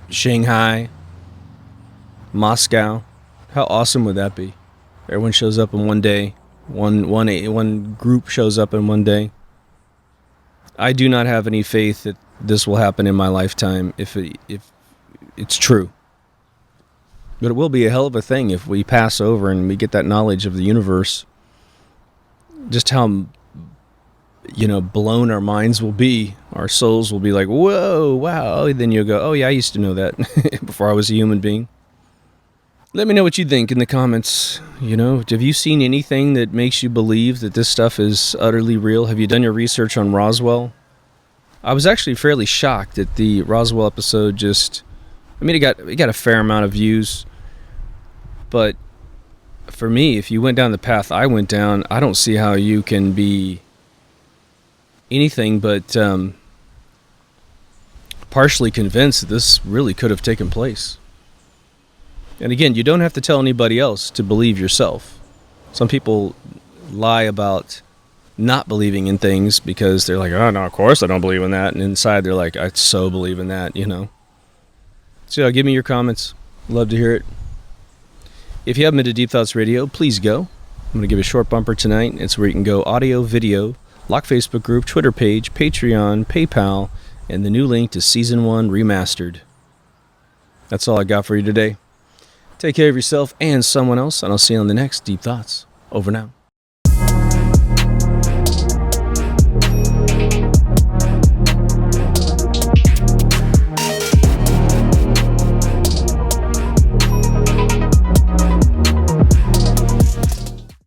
Shanghai, Moscow. How awesome would that be? Everyone shows up in one day. One group shows up in one day. I do not have any faith that this will happen in my lifetime if it's true. But it will be a hell of a thing if we pass over and we get that knowledge of the universe. Just how blown our minds will be. Our souls will be like, whoa, wow. And then you'll go, oh yeah, I used to know that before I was a human being. Let me know what you think in the comments. Have you seen anything that makes you believe that this stuff is utterly real? Have you done your research on Roswell? I was actually fairly shocked that the Roswell episode it got a fair amount of views. But for me, if you went down the path I went down, I don't see how you can be anything but partially convinced that this really could have taken place. And again, you don't have to tell anybody else to believe yourself. Some people lie about not believing in things because they're like, oh, no, of course I don't believe in that. And inside they're like, I so believe in that, So give me your comments. Love to hear it. If you haven't been to Deep Thoughts Radio, please go. I'm going to give a short bumper tonight. It's where you can go audio, video, lock Facebook group, Twitter page, Patreon, PayPal, and the new link to Season 1 Remastered. That's all I got for you today. Take care of yourself and someone else, and I'll see you on the next Deep Thoughts. Over now.